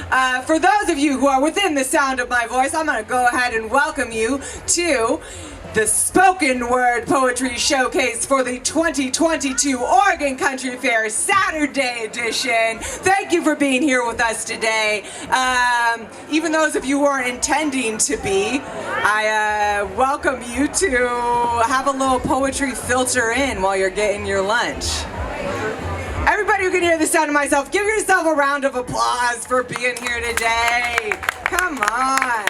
For those of you who are within the sound of my voice, I'm going to go ahead and welcome you to the Spoken Word Poetry Showcase for the 2022 Oregon Country Fair Saturday edition. Thank you for being here with us today. Even those of you who aren't intending to be, I welcome you to have a little poetry filter in while you're getting your lunch. Everybody who can hear the sound of myself, give yourself a round of applause for being here today. Come on.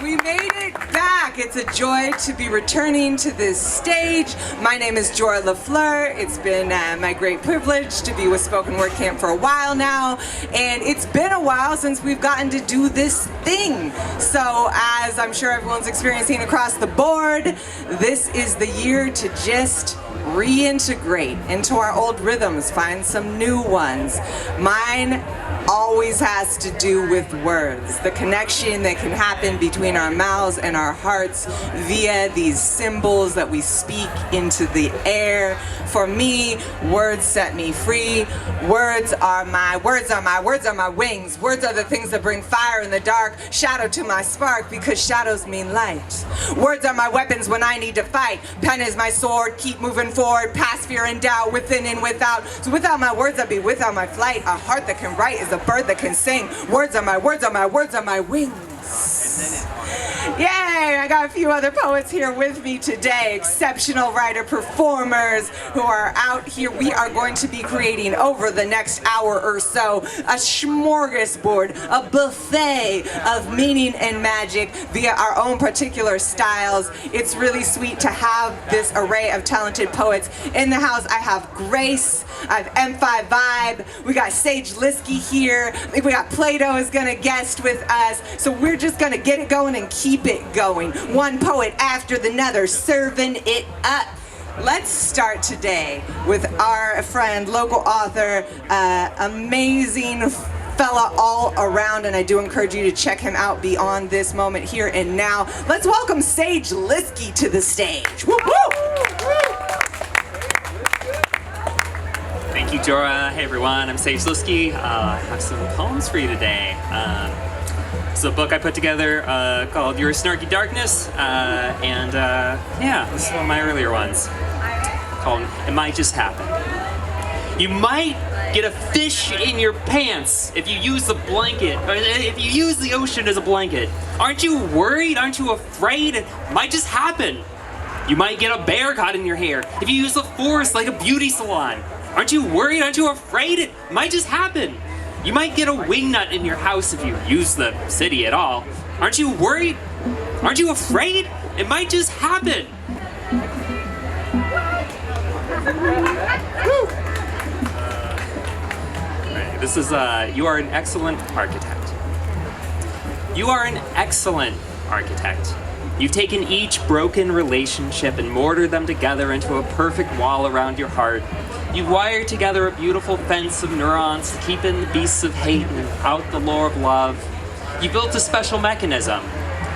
We made it back. It's a joy to be returning to this stage. My name is Jora LaFleur. It's been my great privilege to be with Spoken Word Camp for a while now, and it's been a while since we've gotten to do this thing. So as I'm sure everyone's experiencing across the board, this is the year to just reintegrate into our old rhythms, find some new ones. Mine always has to do with words, the connection that can happen between our mouths and our hearts via these symbols that we speak into the air. For me, words set me free. Words are my wings. Words are the things that bring fire in the dark, shadow to my spark, because shadows mean light. Words are my weapons when I need to fight. Pen is my sword, keep moving forward, past fear and doubt, within and without. So without my words, I'd be without my flight. A heart that can write is a bird that can sing. Words are my wings. Yay! I got a few other poets here with me today, exceptional writer performers who are out here. We are going to be creating over the next hour or so a smorgasbord, a buffet of meaning and magic via our own particular styles. It's really sweet to have this array of talented poets in the house. I have Grace, I have M5 Vibe, we got Sage Liskey here, we got Plato is gonna guest with us, so we're just gonna get it going and keep it going. One poet after the other, serving it up. Let's start today with our friend, local author, amazing fella all around, and I do encourage you to check him out beyond this moment here and now. Let's welcome Sage Liskey to the stage. Woo woo! Thank you, Jora. Hey everyone, I'm Chez. I have some poems for you today. It's a book I put together called Your Snarky Darkness, yeah, this is one of my earlier ones, called It Might Just Happen. You might get a fish in your pants if you use the blanket, or if you use the ocean as a blanket. Aren't you worried? Aren't you afraid? It might just happen. You might get a bear caught in your hair if you use the forest like a beauty salon. Aren't you worried? Aren't you afraid? It might just happen. You might get a wingnut in your house if you use the city at all. Aren't you worried? Aren't you afraid? It might just happen. Right, this is, you are an excellent architect. You are an excellent architect. You've taken each broken relationship and mortared them together into a perfect wall around your heart. You've wired together a beautiful fence of neurons to keep in the beasts of hate and out the lure of love. You built a special mechanism,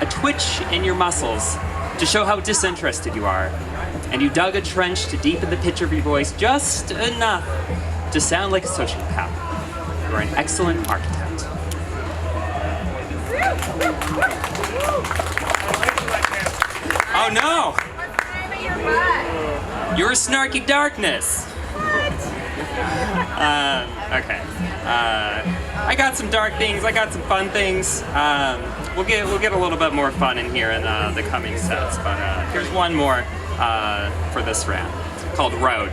a twitch in your muscles, to show how disinterested you are. And you dug a trench to deepen the pitch of your voice just enough to sound like a sociopath. You are an excellent architect. Oh no! You're a snarky darkness. Okay. I got some dark things. I got some fun things. We'll get a little bit more fun in here in the coming sets. But here's one more for this round, called Road.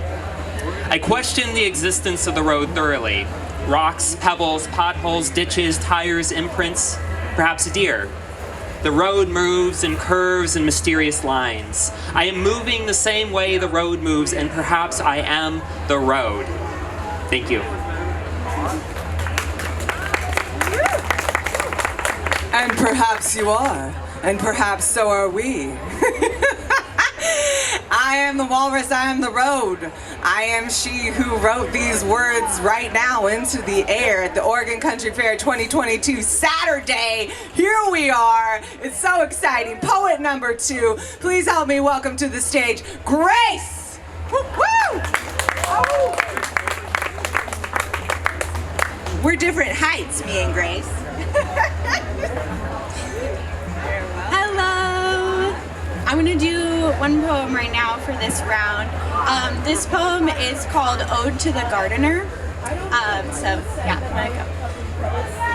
I question the existence of the road thoroughly. Rocks, pebbles, potholes, ditches, tires, imprints, perhaps a deer. The road moves in curves and mysterious lines. I am moving the same way the road moves, and perhaps I am the road. Thank you. And perhaps you are, and perhaps so are we. I am the walrus, I am the road. I am she who wrote these words right now into the air at the Oregon Country Fair 2022 Saturday. Here we are. It's so exciting. Poet number 2. Please help me welcome to the stage, Grace. Woo-woo! Oh. We're different heights, me and Grace. Hello! I'm gonna do one poem right now for this round. This poem is called Ode to the Gardener. I'm gonna go.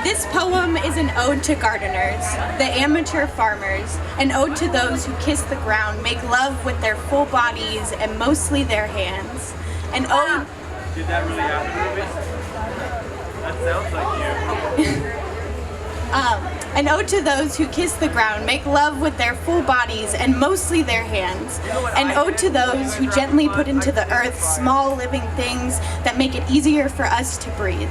This poem is an ode to gardeners, the amateur farmers, an ode to those who kiss the ground, make love with their full bodies and mostly their hands. An ode. Did that really happen, Ruby? That sounds like you. An ode to those who kiss the ground, make love with their full bodies and mostly their hands. An ode to those who gently put into the earth small living things that make it easier for us to breathe.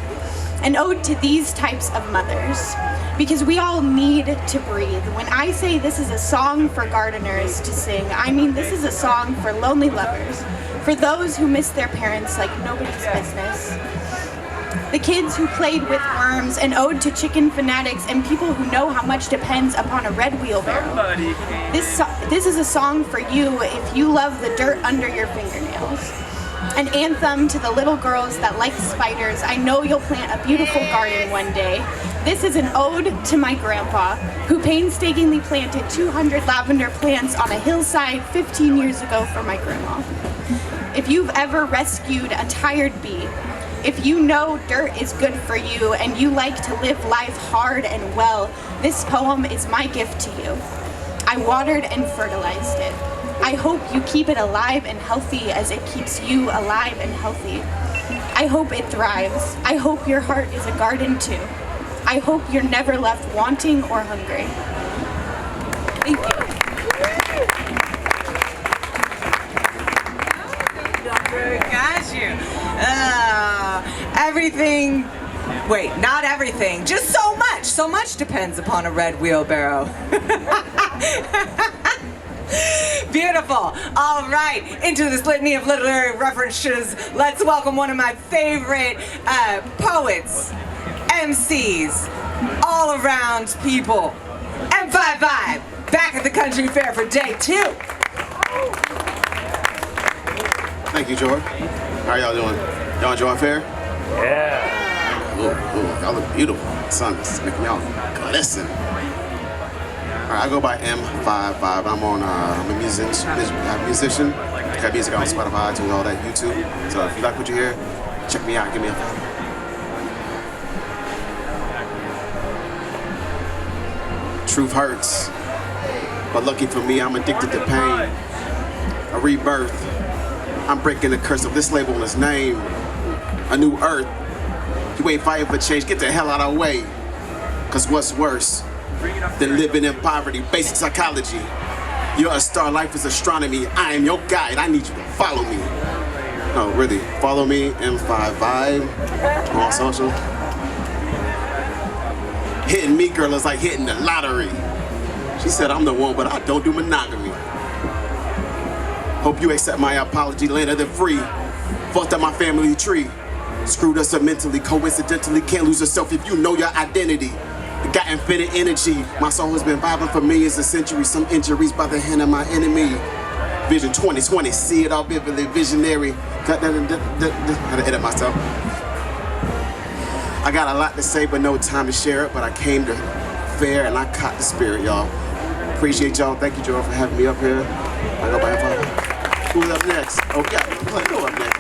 An ode to these types of mothers, because we all need to breathe. When I say this is a song for gardeners to sing, I mean this is a song for lonely lovers, for those who miss their parents like nobody's business. The kids who played with worms, an ode to chicken fanatics and people who know how much depends upon a red wheelbarrow. This is a song for you if you love the dirt under your fingernails. An anthem to the little girls that like spiders. I know you'll plant a beautiful garden one day. This is an ode to my grandpa, who painstakingly planted 200 lavender plants on a hillside 15 years ago for my grandma. If you've ever rescued a tired bee, if you know dirt is good for you and you like to live life hard and well, this poem is my gift to you. I watered and fertilized it. I hope you keep it alive and healthy as it keeps you alive and healthy. I hope it thrives. I hope your heart is a garden too. I hope you're never left wanting or hungry. Thank you. Got you. Everything. Wait, not everything. Just so much. So much depends upon a red wheelbarrow. Beautiful. All right, into this litany of literary references, let's welcome one of my favorite poets, MCs, all-around people, M55, back at the Country Fair for day 2. Thank you, George. How y'all doing? Y'all enjoying fair? Yeah. Ooh, y'all look beautiful. The sun is making y'all glisten. All right, I go by M55. I'm a musician. Got music on Spotify, iTunes, all that, YouTube. So if you like what you hear, check me out. Give me a follow. Truth hurts, but lucky for me, I'm addicted to pain. A rebirth. I'm breaking the curse of this label in its name. A new earth. You ain't fighting for change, get the hell out of our way. Cause what's worse than living in poverty? Basic psychology. You're a star, life is astronomy. I am your guide, I need you to follow me. No, really, follow me, M55 on social. Hitting me, girl, is like hitting the lottery. She said I'm the one, but I don't do monogamy. Hope you accept my apology, land of the free. Fucked up my family tree. Screwed us up mentally, coincidentally. Can't lose yourself if you know your identity. Got infinite energy. My soul has been vibing for millions of centuries. Some injuries by the hand of my enemy. Vision 2020, see it all vividly, visionary. Had to edit myself. I got a lot to say, but no time to share it. But I came to fair and I caught the spirit, y'all. Appreciate y'all. Thank you, Joel, for having me up here. I go by M55. Who's up next? Oh, yeah, go up next.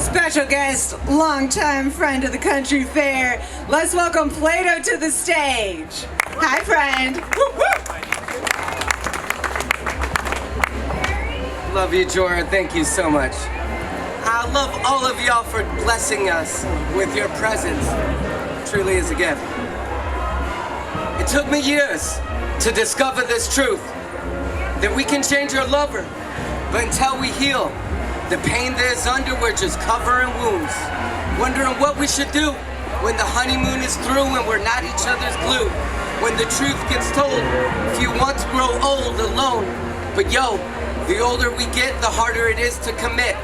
Special guest, longtime friend of the Country Fair. Let's welcome Plato to the stage. Hi, friend. Woo, woo. Love you, Jordan. Thank you so much. I love all of y'all for blessing us with your presence. It truly is a gift. It took me years to discover this truth, that we can change our lover, but until we heal, the pain that is under, we're just covering wounds, wondering what we should do when the honeymoon is through and we're not each other's glue. When the truth gets told, if you want to grow old alone, but yo, the older we get, the harder it is to commit.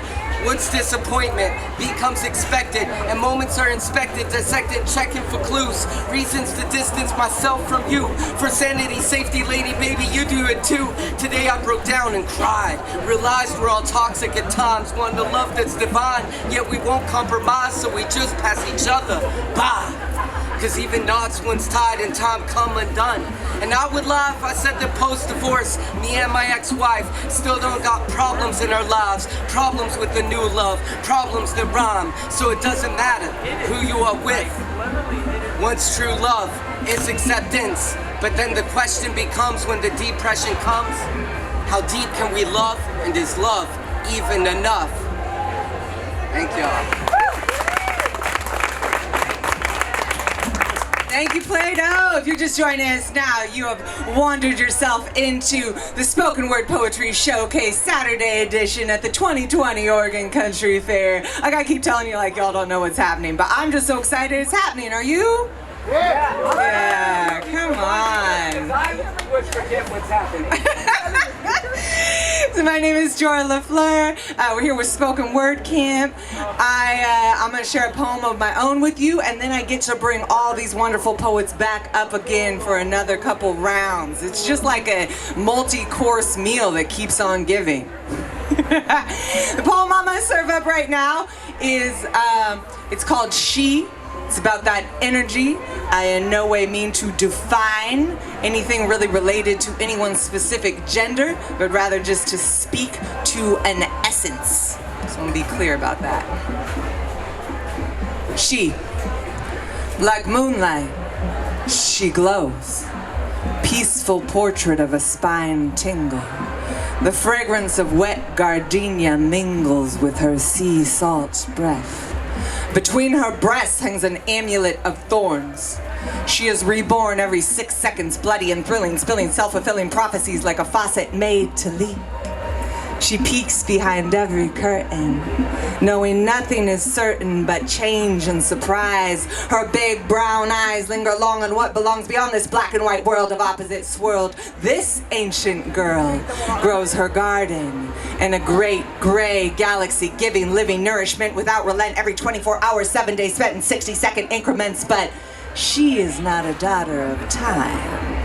Once disappointment becomes expected and moments are inspected, dissected, checking for clues, reasons to distance myself from you. For sanity, safety, lady, baby, you do it too. Today I broke down and cried, realized we're all toxic at times, want a love that's divine, yet we won't compromise, so we just pass each other by. Cause even knots once tied in time come undone. And I would lie if I said that post-divorce, me and my ex-wife still don't got problems in our lives. Problems with the new love, problems that rhyme. So it doesn't matter who you are with. Once true love is acceptance. But then the question becomes when the depression comes, how deep can we love, and is love even enough? Thank y'all. Thank you, Play-Doh. If you're just joining us now, you have wandered yourself into the Spoken Word Poetry Showcase Saturday edition at the 2020 Oregon Country Fair. I gotta keep telling you like y'all don't know what's happening, but I'm just so excited it's happening. Are you? Yeah, come on. I really would forget what's happening. So my name is Jorah LaFleur. We're here with Spoken Word Camp. I'm going to share a poem of my own with you, and then I get to bring all these wonderful poets back up again for another couple rounds. It's just like a multi-course meal that keeps on giving. The poem I'm going to serve up right now is, it's called She. It's about that energy. I in no way mean to define anything really related to anyone's specific gender, but rather just to speak to an essence. So I'm gonna be clear about that. She, like moonlight, she glows. Peaceful portrait of a spine tingle. The fragrance of wet gardenia mingles with her sea salt breath. Between her breasts hangs an amulet of thorns. She is reborn every 6 seconds, bloody and thrilling, spilling self-fulfilling prophecies like a faucet made to leak. She peeks behind every curtain, knowing nothing is certain but change and surprise. Her big brown eyes linger long on what belongs beyond this black and white world of opposites swirled. This ancient girl grows her garden in a great gray galaxy, giving living nourishment without relent every 24 hours, 7 days spent in 60-second increments. But she is not a daughter of time.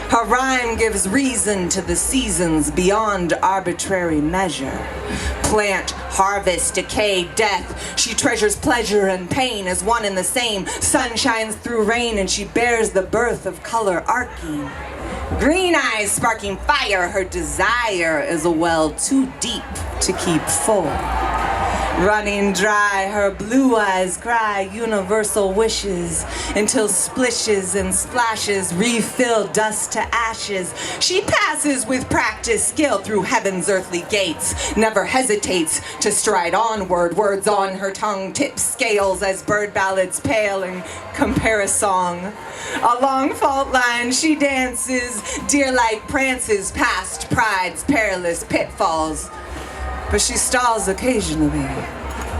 Her rhyme gives reason to the seasons beyond arbitrary measure. Plant, harvest, decay, death. She treasures pleasure and pain as one and the same. Sun shines through rain and she bears the birth of color arcing. Green eyes sparking fire, her desire is a well too deep to keep full. Running dry, her blue eyes cry universal wishes until splishes and splashes refill dust to ashes. She passes with practice skill through heaven's earthly gates, never hesitates to stride onward. Words on her tongue tip scales as bird ballads pale and compare a song. Along fault lines she dances, deer-like prances past pride's perilous pitfalls. But she stalls occasionally,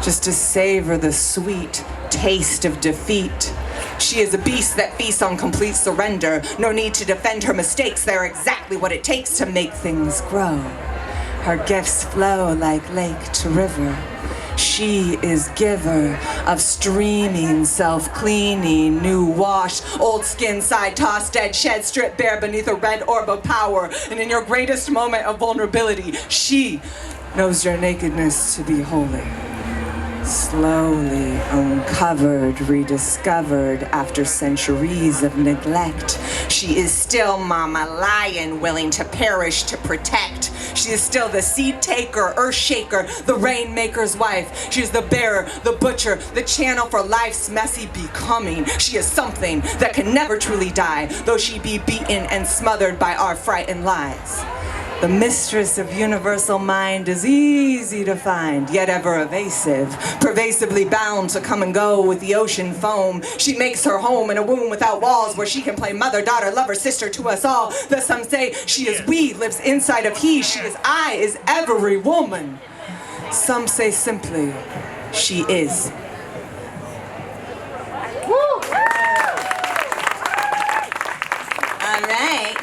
just to savor the sweet taste of defeat. She is a beast that feasts on complete surrender. No need to defend her mistakes, they're exactly what it takes to make things grow. Her gifts flow like lake to river. She is giver of streaming, self-cleaning, new wash, old skin side tossed, dead shed, stripped bare beneath a red orb of power. And in your greatest moment of vulnerability, she knows your nakedness to be holy. Slowly uncovered, rediscovered after centuries of neglect. She is still Mama Lion, willing to perish to protect. She is still the seed taker, earth shaker, the rainmaker's wife. She is the bearer, the butcher, the channel for life's messy becoming. She is something that can never truly die, though she be beaten and smothered by our frightened lies. The mistress of universal mind is easy to find, yet ever evasive, pervasively bound to come and go with the ocean foam. She makes her home in a womb without walls where she can play mother, daughter, lover, sister to us all. Thus some say she is we, lives inside of he, she is I, is every woman. Some say simply, she is. All right.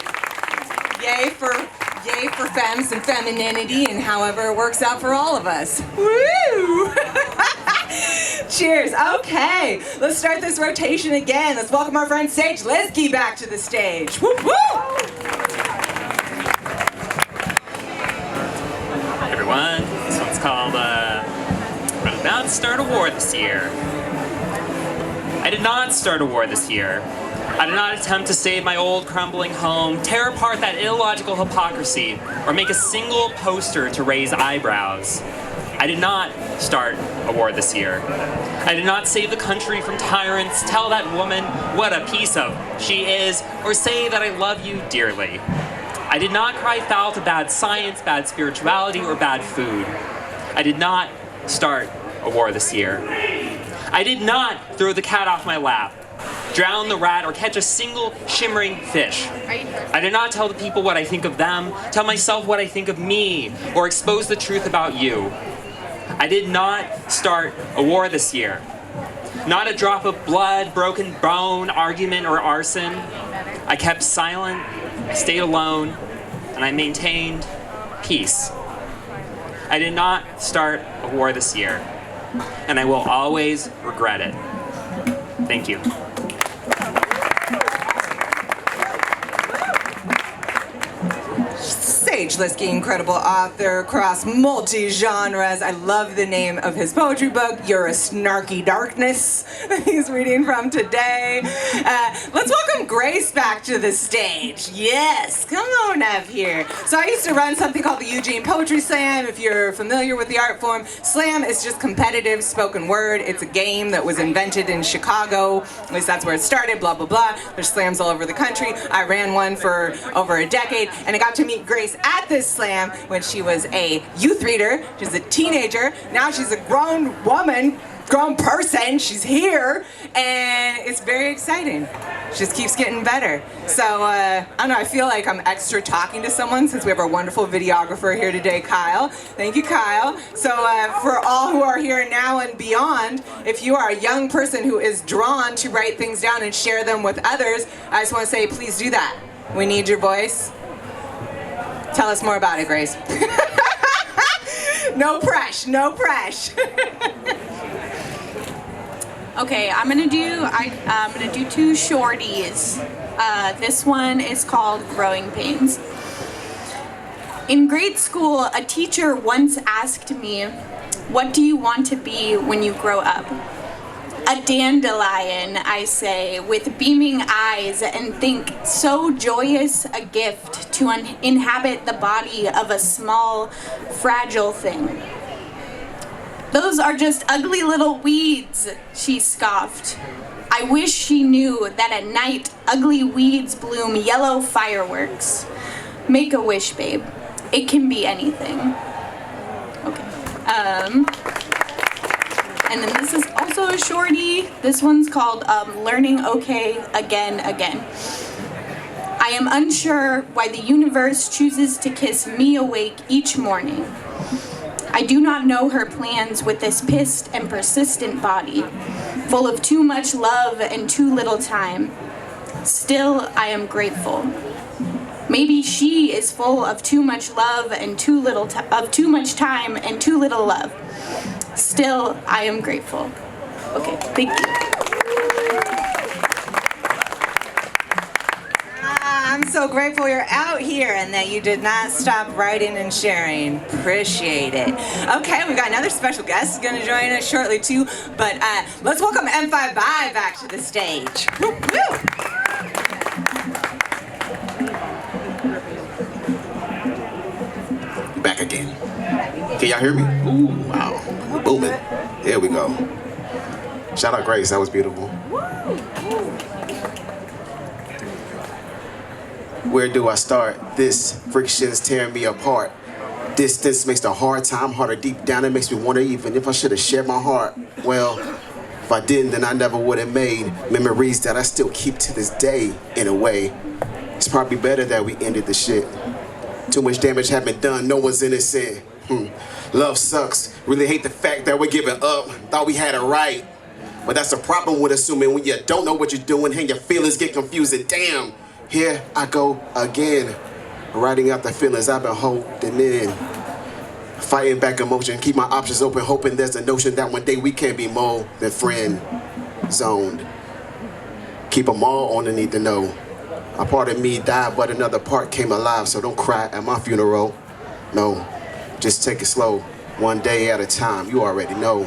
Yay for femmes and femininity and however it works out for all of us. Woo! Cheers. Okay, let's start this rotation again. Let's welcome our friend Sage Liskey back to the stage. Woo woo! Hey everyone, this one's called I did not start a war this year. I did not start a war this year. I did not attempt to save my old crumbling home, tear apart that illogical hypocrisy, or make a single poster to raise eyebrows. I did not start a war this year. I did not save the country from tyrants, tell that woman what a piece of she is, or say that I love you dearly. I did not cry foul to bad science, bad spirituality, or bad food. I did not start a war this year. I did not throw the cat off my lap, drown the rat, or catch a single shimmering fish. I did not tell the people what I think of them, tell myself what I think of me, or expose the truth about you. I did not start a war this year. Not a drop of blood, broken bone, argument, or arson. I kept silent, I stayed alone, and I maintained peace. I did not start a war this year, and I will always regret it. Thank you. Sage Liskey, incredible author across multi-genres. I love the name of his poetry book, You're a Snarky Darkness, that he's reading from today. Let's welcome Grace back to the stage. Yes, come on up here. So I used to run something called the Eugene Poetry Slam. If you're familiar with the art form, slam is just competitive spoken word. It's a game that was invented in Chicago. At least that's where it started, blah, blah, blah. There's slams all over the country. I ran one for over a decade, and I got to meet Grace at this slam when she was a youth reader. She was a teenager. Now she's a grown woman, grown person. She's here, and it's very exciting. She just keeps getting better. So, I don't know, I feel like I'm extra talking to someone since we have our wonderful videographer here today, Kyle. Thank you, Kyle. So, for all who are here now and beyond, if you are a young person who is drawn to write things down and share them with others, I just want to say, please do that. We need your voice. Tell us more about it, Grace. No press, no press. Okay, I'm gonna do two shorties. This one is called Growing Pains. In grade school, a teacher once asked me, "What do you want to be when you grow up?" A dandelion, I say, with beaming eyes, and think so joyous a gift to inhabit the body of a small, fragile thing. "Those are just ugly little weeds," she scoffed. I wish she knew that at night ugly weeds bloom yellow fireworks. Make a wish, babe. It can be anything. Okay. And then this is also a shorty. This one's called Learning Okay Again. I am unsure why the universe chooses to kiss me awake each morning. I do not know her plans with this pissed and persistent body, full of too much love and too little time. Still, I am grateful. Maybe she is full of too much love and too much time and too little love. Still, I am grateful. Okay, thank you. I'm so grateful you're out here and that you did not stop writing and sharing. Appreciate it. Okay, we've got another special guest going to join us shortly too, but let's welcome M5 back to the stage. Woo, woo. Back again. Can y'all hear me? Ooh, wow. Booming. There we go. Shout out Grace, that was beautiful. Where do I start? This friction's tearing me apart. Distance makes the hard time harder. Deep down, it makes me wonder even if I should have shared my heart. Well, if I didn't, then I never would have made memories that I still keep to this day, in a way. It's probably better that we ended the shit. Too much damage had been done, no one's innocent. Love sucks. Really hate the fact that we're giving up. Thought we had it right. But that's the problem with assuming when you don't know what you're doing and your feelings get confused. And damn, here I go again. Writing out the feelings I've been holding in. Fighting back emotion, keep my options open, hoping there's a notion that one day we can be more than friend zoned. Keep them all underneath the know. A part of me died, but another part came alive, so don't cry at my funeral. No, just take it slow, one day at a time. You already know.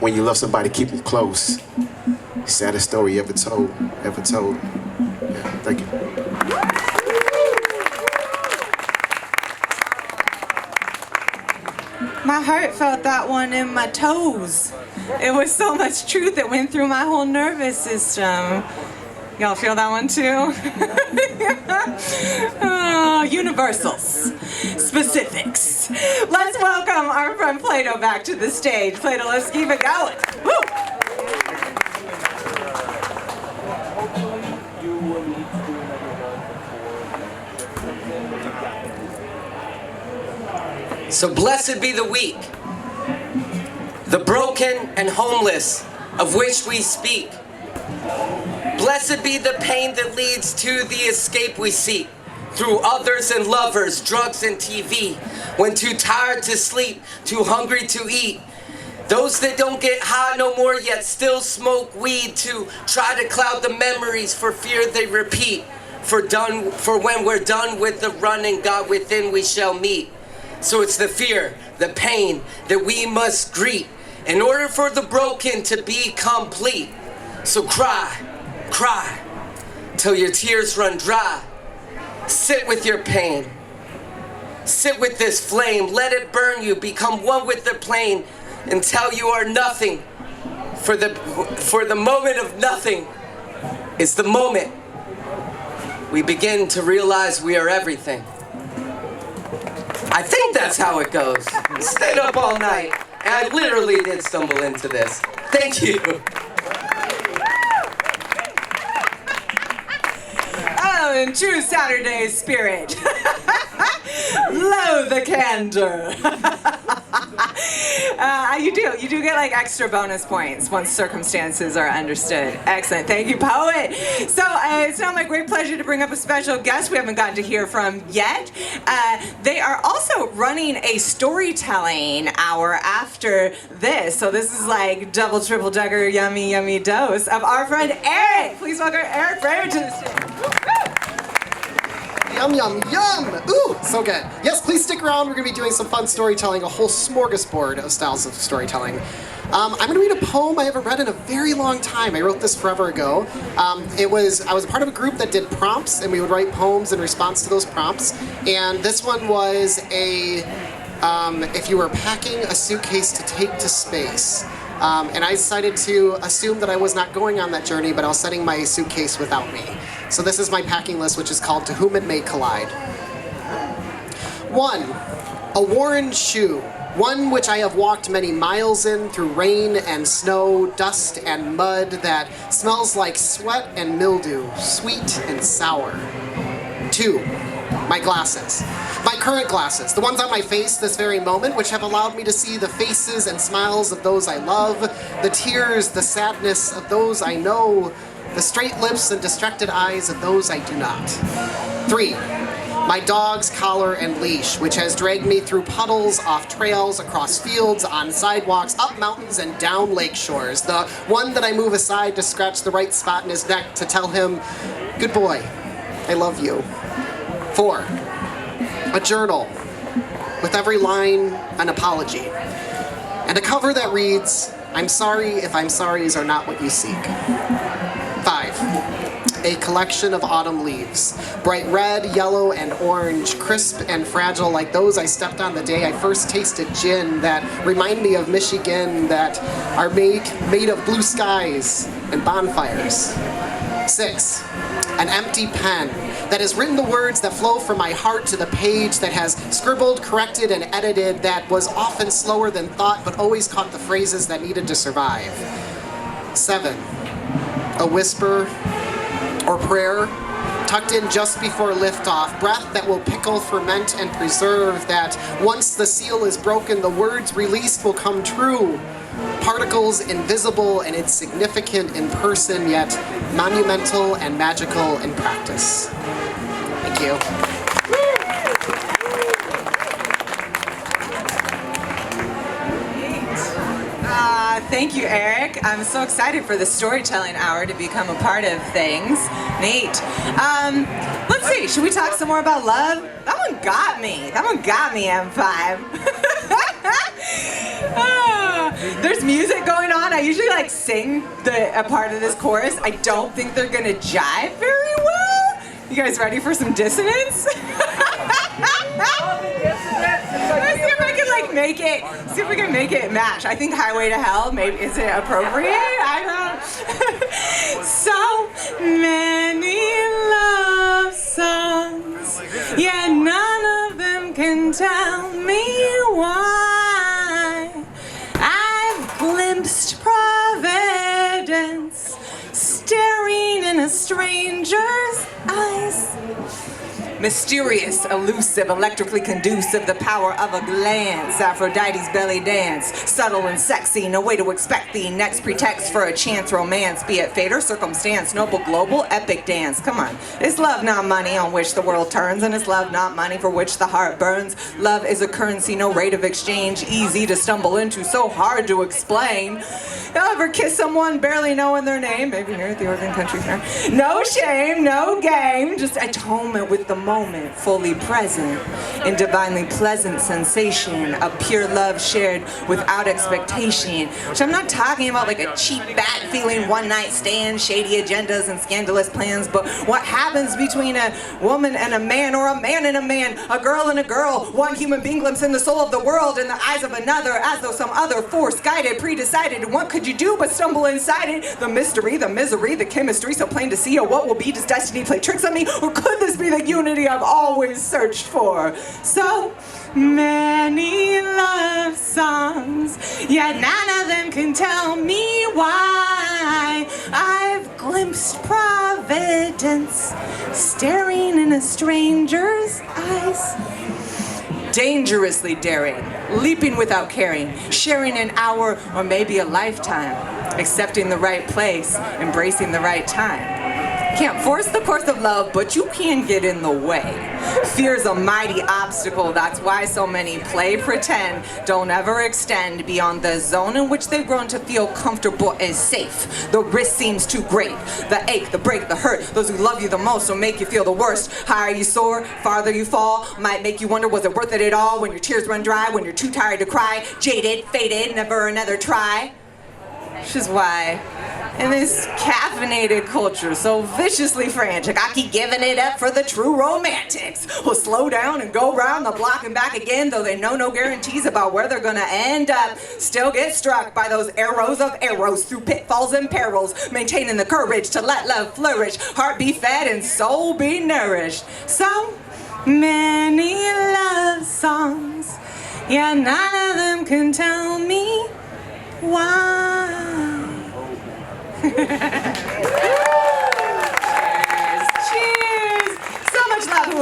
When you love somebody, keep them close. Saddest story ever told, ever told. Yeah, thank you. My heart felt that one in my toes. It was so much truth that went through my whole nervous system. Y'all feel that one too? Universals, specifics. Let's welcome our friend Plato back to the stage. Plato, let's keep it going. Woo! So blessed be the weak, the broken and homeless, of which we speak. Blessed be the pain that leads to the escape we seek, through others and lovers, drugs and TV, when too tired to sleep, too hungry to eat. Those that don't get high no more yet still smoke weed to try to cloud the memories for fear they repeat. For when we're done with the running, God within we shall meet. So it's the fear, the pain that we must greet in order for the broken to be complete. So cry, cry, till your tears run dry. Sit with your pain. Sit with this flame. Let it burn you. Become one with the plane until you are nothing. For the moment of nothing is the moment we begin to realize we are everything. I think that's how it goes. Stayed up all night, and I literally did stumble into this. Thank you. Oh, in true Saturday spirit. Low the candor. You do get like extra bonus points once circumstances are understood. Excellent, thank you, poet. So it's now my great pleasure to bring up a special guest we haven't gotten to hear from yet. They are also running a storytelling hour after this. So this is like double, triple, dugger, yummy, yummy dose of our friend Eric. Please welcome Eric Brayer to the stage. Yum, yum, yum! Ooh, so good. Yes, please stick around. We're going to be doing some fun storytelling, a whole smorgasbord of styles of storytelling. I'm going to read a poem I haven't read in a very long time. I wrote this forever ago. I was a part of a group that did prompts, and we would write poems in response to those prompts. And this one was if you were packing a suitcase to take to space. And I decided to assume that I was not going on that journey, but I was setting my suitcase without me. So this is my packing list, which is called To Whom It May Collide. 1. A worn shoe. One which I have walked many miles in through rain and snow, dust and mud that smells like sweat and mildew, sweet and sour. 2. My glasses. My current glasses, the ones on my face this very moment, which have allowed me to see the faces and smiles of those I love, the tears, the sadness of those I know, the straight lips and distracted eyes of those I do not. 3. My dog's collar and leash, which has dragged me through puddles, off trails, across fields, on sidewalks, up mountains, and down lake shores. The one that I move aside to scratch the right spot in his neck to tell him, good boy, I love you. 4. A journal, with every line an apology, and a cover that reads, I'm sorry if I'm sorries are not what you seek. 5. A collection of autumn leaves, bright red, yellow, and orange, crisp and fragile like those I stepped on the day I first tasted gin, that remind me of Michigan, that are made of blue skies and bonfires. 6. An empty pen that has written the words that flow from my heart to the page, that has scribbled, corrected, and edited, that was often slower than thought but always caught the phrases that needed to survive. 7. A whisper or prayer tucked in just before liftoff, breath that will pickle, ferment, and preserve, that once the seal is broken, the words released will come true. Particles invisible and insignificant in person, yet monumental and magical in practice. Thank you. Thank you, Eric. I'm so excited for the storytelling hour to become a part of things. Neat. Let's see, should we talk some more about love? That one got me. M5. There's music going on. I usually like sing a part of this chorus. I don't think they're gonna jive very well. You guys ready for some dissonance? Let's see if I can make it. See if we can make it match. I think Highway to Hell. Maybe is it appropriate? I don't. So many love songs, yet none of them can tell me why. I've glimpsed providence staring in a stranger's eyes. Mysterious, elusive, electrically conducive, the power of a glance, Aphrodite's belly dance, subtle and sexy, no way to expect the next pretext for a chance romance, be it fate or circumstance, noble, global, epic dance. Come on. It's love, not money, on which the world turns, and it's love, not money, for which the heart burns. Love is a currency, no rate of exchange, easy to stumble into, so hard to explain. You ever kiss someone barely knowing their name? Maybe here at the Oregon Country Fair. No shame, no game, just atonement with the moment, fully present in divinely pleasant sensation, a pure love shared without expectation. Which I'm not talking about like a cheap, bad feeling, one night stand, shady agendas and scandalous plans, but what happens between a woman and a man, or a man and a man, a girl and a girl, one human being glimpsing the soul of the world in the eyes of another, as though some other force guided, pre-decided. What could you do but stumble inside it? The mystery, the misery, the chemistry, so plain to see. Or what will be? Does destiny play tricks on me? Or could this be the unity I've always searched for? So many love songs, yet none of them can tell me why. I've glimpsed providence staring in a stranger's eyes. Dangerously daring, leaping without caring, sharing an hour or maybe a lifetime, accepting the right place, embracing the right time. Can't force the course of love, but you can get in the way. Fear's a mighty obstacle, that's why so many play pretend, don't ever extend beyond the zone in which they've grown to feel comfortable and safe. The risk seems too great, the ache, the break, the hurt, those who love you the most will make you feel the worst. Higher you soar, farther you fall, might make you wonder, was it worth it at all? When your tears run dry, when you're too tired to cry, jaded, faded, never another try. Which is why, in this caffeinated culture so viciously frantic, I keep giving it up for the true romantics who'll slow down and go round the block and back again, though they know no guarantees about where they're gonna end up. Still get struck by those arrows of arrows through pitfalls and perils, maintaining the courage to let love flourish, heart be fed and soul be nourished. So many love songs, yet none of them can tell me why. Cheers! So much love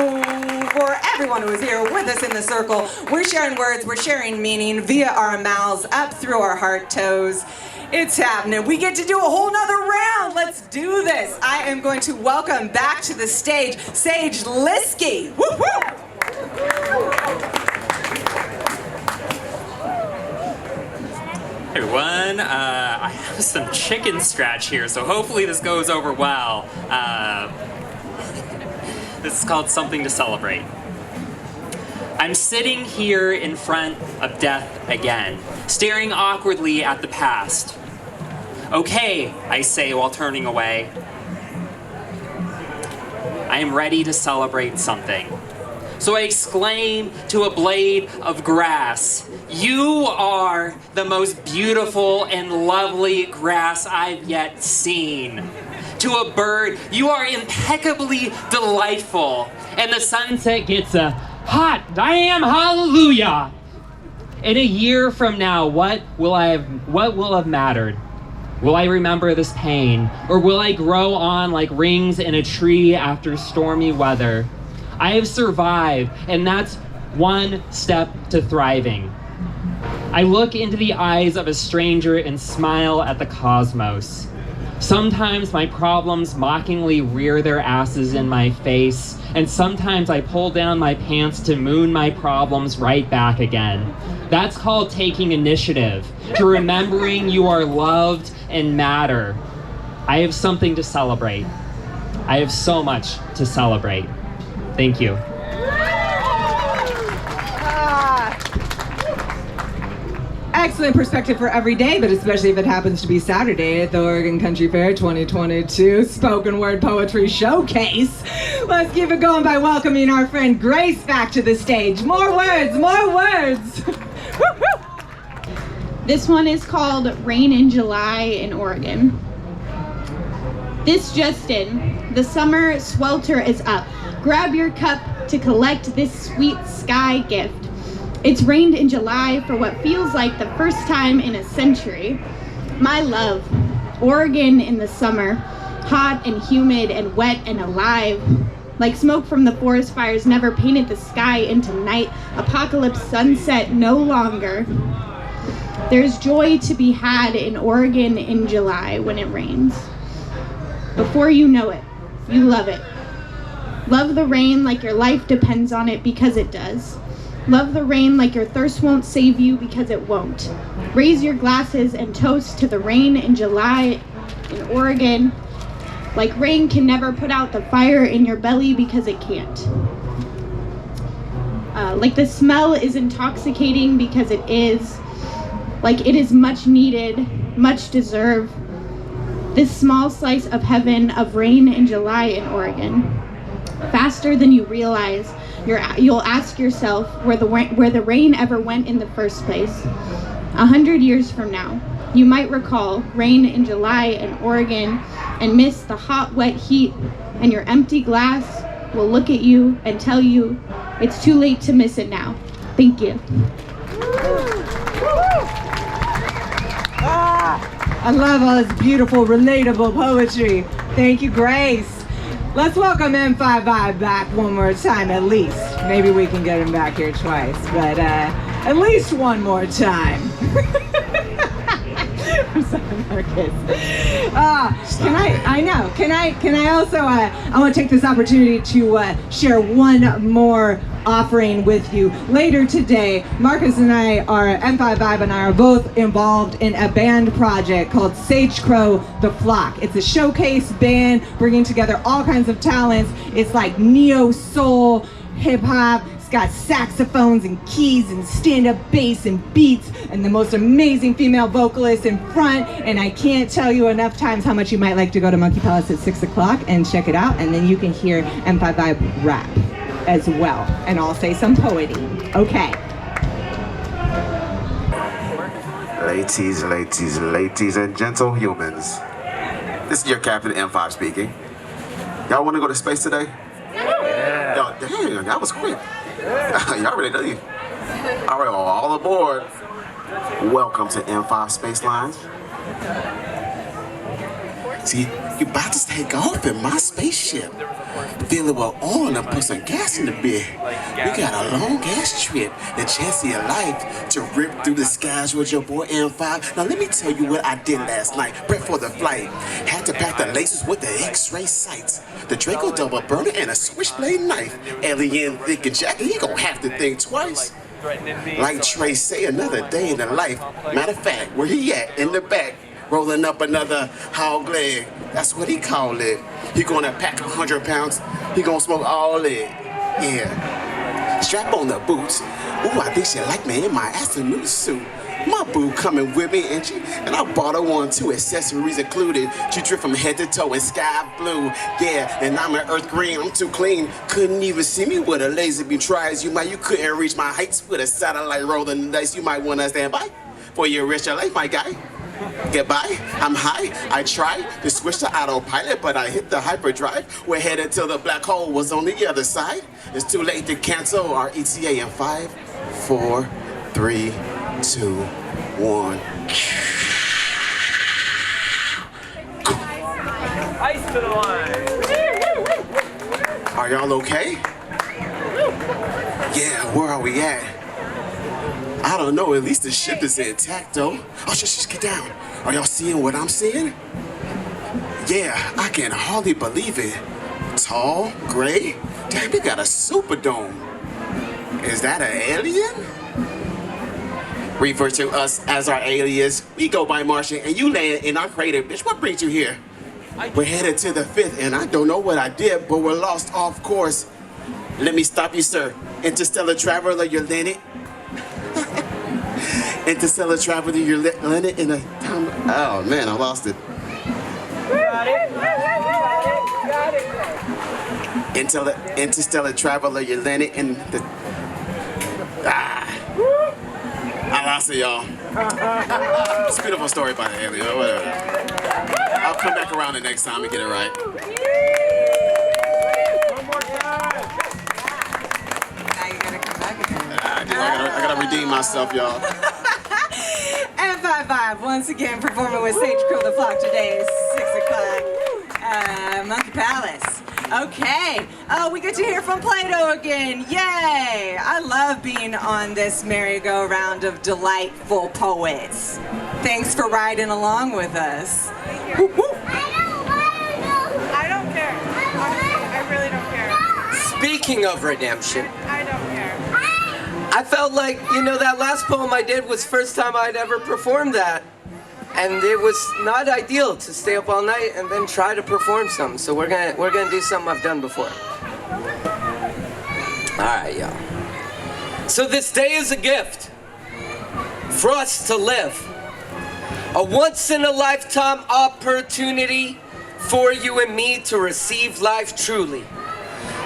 for everyone who is here with us in the circle. We're sharing words, we're sharing meaning via our mouths, up through our heart toes. It's happening. We get to do a whole nother round. Let's do this. I am going to welcome back to the stage Sage Liskey. Woo woo! Hey everyone, I have some chicken scratch here, so hopefully this goes over well. This is called Something to Celebrate. I'm sitting here in front of death again, staring awkwardly at the past. Okay, I say while turning away. I am ready to celebrate something. So I exclaim to a blade of grass, "You are the most beautiful and lovely grass I've yet seen." To a bird, "You are impeccably delightful." And the sunset gets a hot damn hallelujah. In a year from now, what will have mattered? Will I remember this pain? Or will I grow on like rings in a tree after stormy weather? I have survived, and that's one step to thriving. I look into the eyes of a stranger and smile at the cosmos. Sometimes my problems mockingly rear their asses in my face, and sometimes I pull down my pants to moon my problems right back again. That's called taking initiative, to remembering you are loved and matter. I have something to celebrate. I have so much to celebrate. Thank you. Excellent perspective for every day, but especially if it happens to be Saturday at the Oregon Country Fair 2022 Spoken Word Poetry Showcase. Let's keep it going by welcoming our friend Grace back to the stage. More words, more words. This one is called Rain in July in Oregon. This just in, the summer swelter is up. Grab your cup to collect this sweet sky gift. It's rained in July for what feels like the first time in a century. My love, Oregon in the summer, hot and humid and wet and alive. Like smoke from the forest fires never painted the sky into night, apocalypse sunset no longer. There's joy to be had in Oregon in July when it rains. Before you know it, you love it. Love the rain like your life depends on it, because it does. Love the rain like your thirst won't save you, because it won't. Raise your glasses and toast to the rain in July in Oregon. Like rain can never put out the fire in your belly, because it can't. Like the smell is intoxicating, because it is. Like it is much needed, much deserved. This small slice of heaven of rain in July in Oregon. Faster than you realize, you'll ask yourself where the rain ever went in the first place. 100 years from now, you might recall rain in July in Oregon and miss the hot, wet heat, and your empty glass will look at you and tell you it's too late to miss it now. Thank you. I love all this beautiful, relatable poetry. Thank you, Grace. Let's welcome M55 back one more time, at least. Maybe we can get him back here twice, but at least one more time. I'm sorry, Marcus. Can I also, I want to take this opportunity to share one more offering with you. Later today, Marcus and I M55 and I are both involved in a band project called Sage Crow the Flock. It's a showcase band bringing together all kinds of talents. It's like neo-soul, hip-hop. It's got saxophones and keys and stand-up bass and beats and the most amazing female vocalist in front. And I can't tell you enough times how much you might like to go to Monkey Palace at 6 o'clock and check it out. And then you can hear M55 rap as well, and I'll say some poetry. Okay. Ladies and gentle humans. This is your Captain M5 speaking. Y'all want to go to space today? Yeah. Y'all, dang, that was quick. Y'all ready to leave? All right, all aboard. Welcome to M5 Space Lines. See, you about to take off in my spaceship. Feeling well on and put some gas in the bed. We got a long gas trip, the chance of your life to rip through the skies with your boy M5. Now let me tell you what I did last night, prep for the flight. Had to pack the lasers with the X-ray sights, the Draco double burner and a switchblade knife. Alien thinking jacket, he gon' have to think twice. Like Trey say, another day in the life. Matter of fact, where he at? In the back. Rolling up another hog leg. That's what he call it. He gonna pack 100 pounds. He gonna smoke all it. Yeah. Strap on the boots. Ooh, I think she like me in my afternoon suit. My boo coming with me, and I bought her one too. Accessories included. She dripped from head to toe in sky blue. Yeah, and I'm an earth green. I'm too clean. Couldn't even see me with a laser beam. Try as you might, you couldn't reach my heights with a satellite rolling the dice. You might wanna stand by for your rest of your life, my guy. Goodbye, I'm high. I tried to switch to autopilot, but I hit the hyperdrive. We're headed till the black hole was on the other side. It's too late to cancel our ETA in 5, 4, 3, 2, 1. Ice to the line. Are y'all okay? Yeah, where are we at? I don't know, at least the ship is intact though. Oh, just get down. Are y'all seeing what I'm seeing? Yeah, I can hardly believe it. Tall, gray, damn, we got a superdome. Is that an alien? Refer to us as our alias. We go by Martian, and you land in our crater. Bitch, what brings you here? We're headed to the 5th, and I don't know what I did, but we're lost off course. Let me stop you, sir. Interstellar traveler, you're landed. Interstellar traveler, you're landed in a time. Oh man, I lost it. Interstellar traveler, you're landed in the. I lost it, y'all. It's a beautiful story by the alien, or whatever. I'll come back around the next time and get it right. One more time. Now you gotta come back again. I gotta redeem myself, y'all. And 5-5, once again performing with Sage Crow the Flock today, 6 o'clock, Monkey Palace. Okay, oh, we get to hear from Plato again, yay! I love being on this merry-go-round of delightful poets. Thanks for riding along with us. Woo, woo. I don't care. Honestly, I really don't care. Speaking of redemption, I don't care. I felt like, that last poem I did was first time I'd ever performed that. And it was not ideal to stay up all night and then try to perform something. So we're gonna do something I've done before. All right, y'all. So this day is a gift for us to live. A once-in-a-lifetime opportunity for you and me to receive life truly.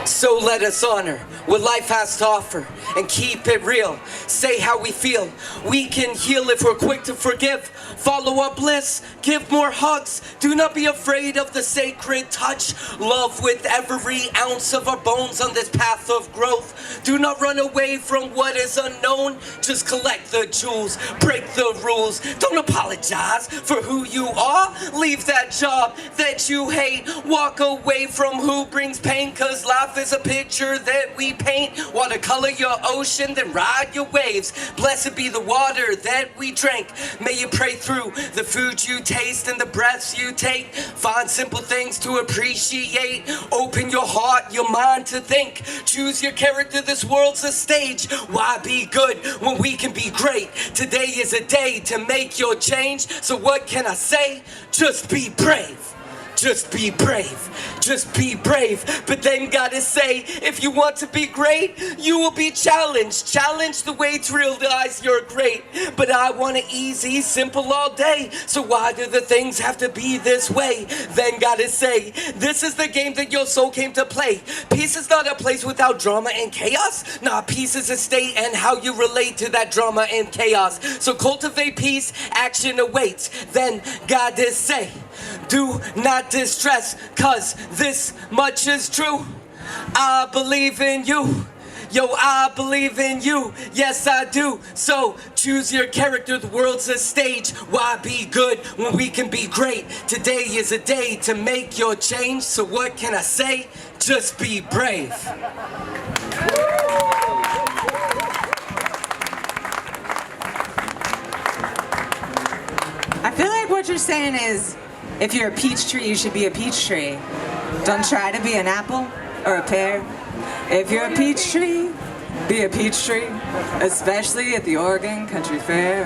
So let us honor what life has to offer and keep it real. Say how we feel. We can heal if we're quick to forgive. Follow up bliss. Give more hugs. Do not be afraid of the sacred touch. Love with every ounce of our bones on this path of growth. Do not run away from what is unknown. Just collect the jewels. Break the rules. Don't apologize for who you are. Leave that job that you hate. Walk away from who brings pain, cause life is a picture that we paint. Watercolor your ocean, then ride your waves. Blessed be the water that we drink. May you pray through the food you taste and the breaths you take. Find simple things to appreciate. Open your heart, your mind to think. Choose your character, this world's a stage. Why be good when we can be great? Today is a day to make your change. So what can I say? Just be brave. Just be brave, just be brave. But then gotta say, if you want to be great, you will be challenged. Challenge the way to realize you're great. But I want it easy, simple all day. So why do the things have to be this way? Then gotta say, this is the game that your soul came to play. Peace is not a place without drama and chaos. Nah, peace is a state and how you relate to that drama and chaos. So cultivate peace, action awaits. Then gotta say, do not distress, cause this much is true. I believe in you. Yo, I believe in you. Yes, I do. So choose your character. The world's a stage. Why be good when we can be great? Today is a day to make your change. So what can I say? Just be brave. I feel like what you're saying is, if you're a peach tree, you should be a peach tree. Don't try to be an apple or a pear. If you're a peach tree, be a peach tree, especially at the Oregon Country Fair.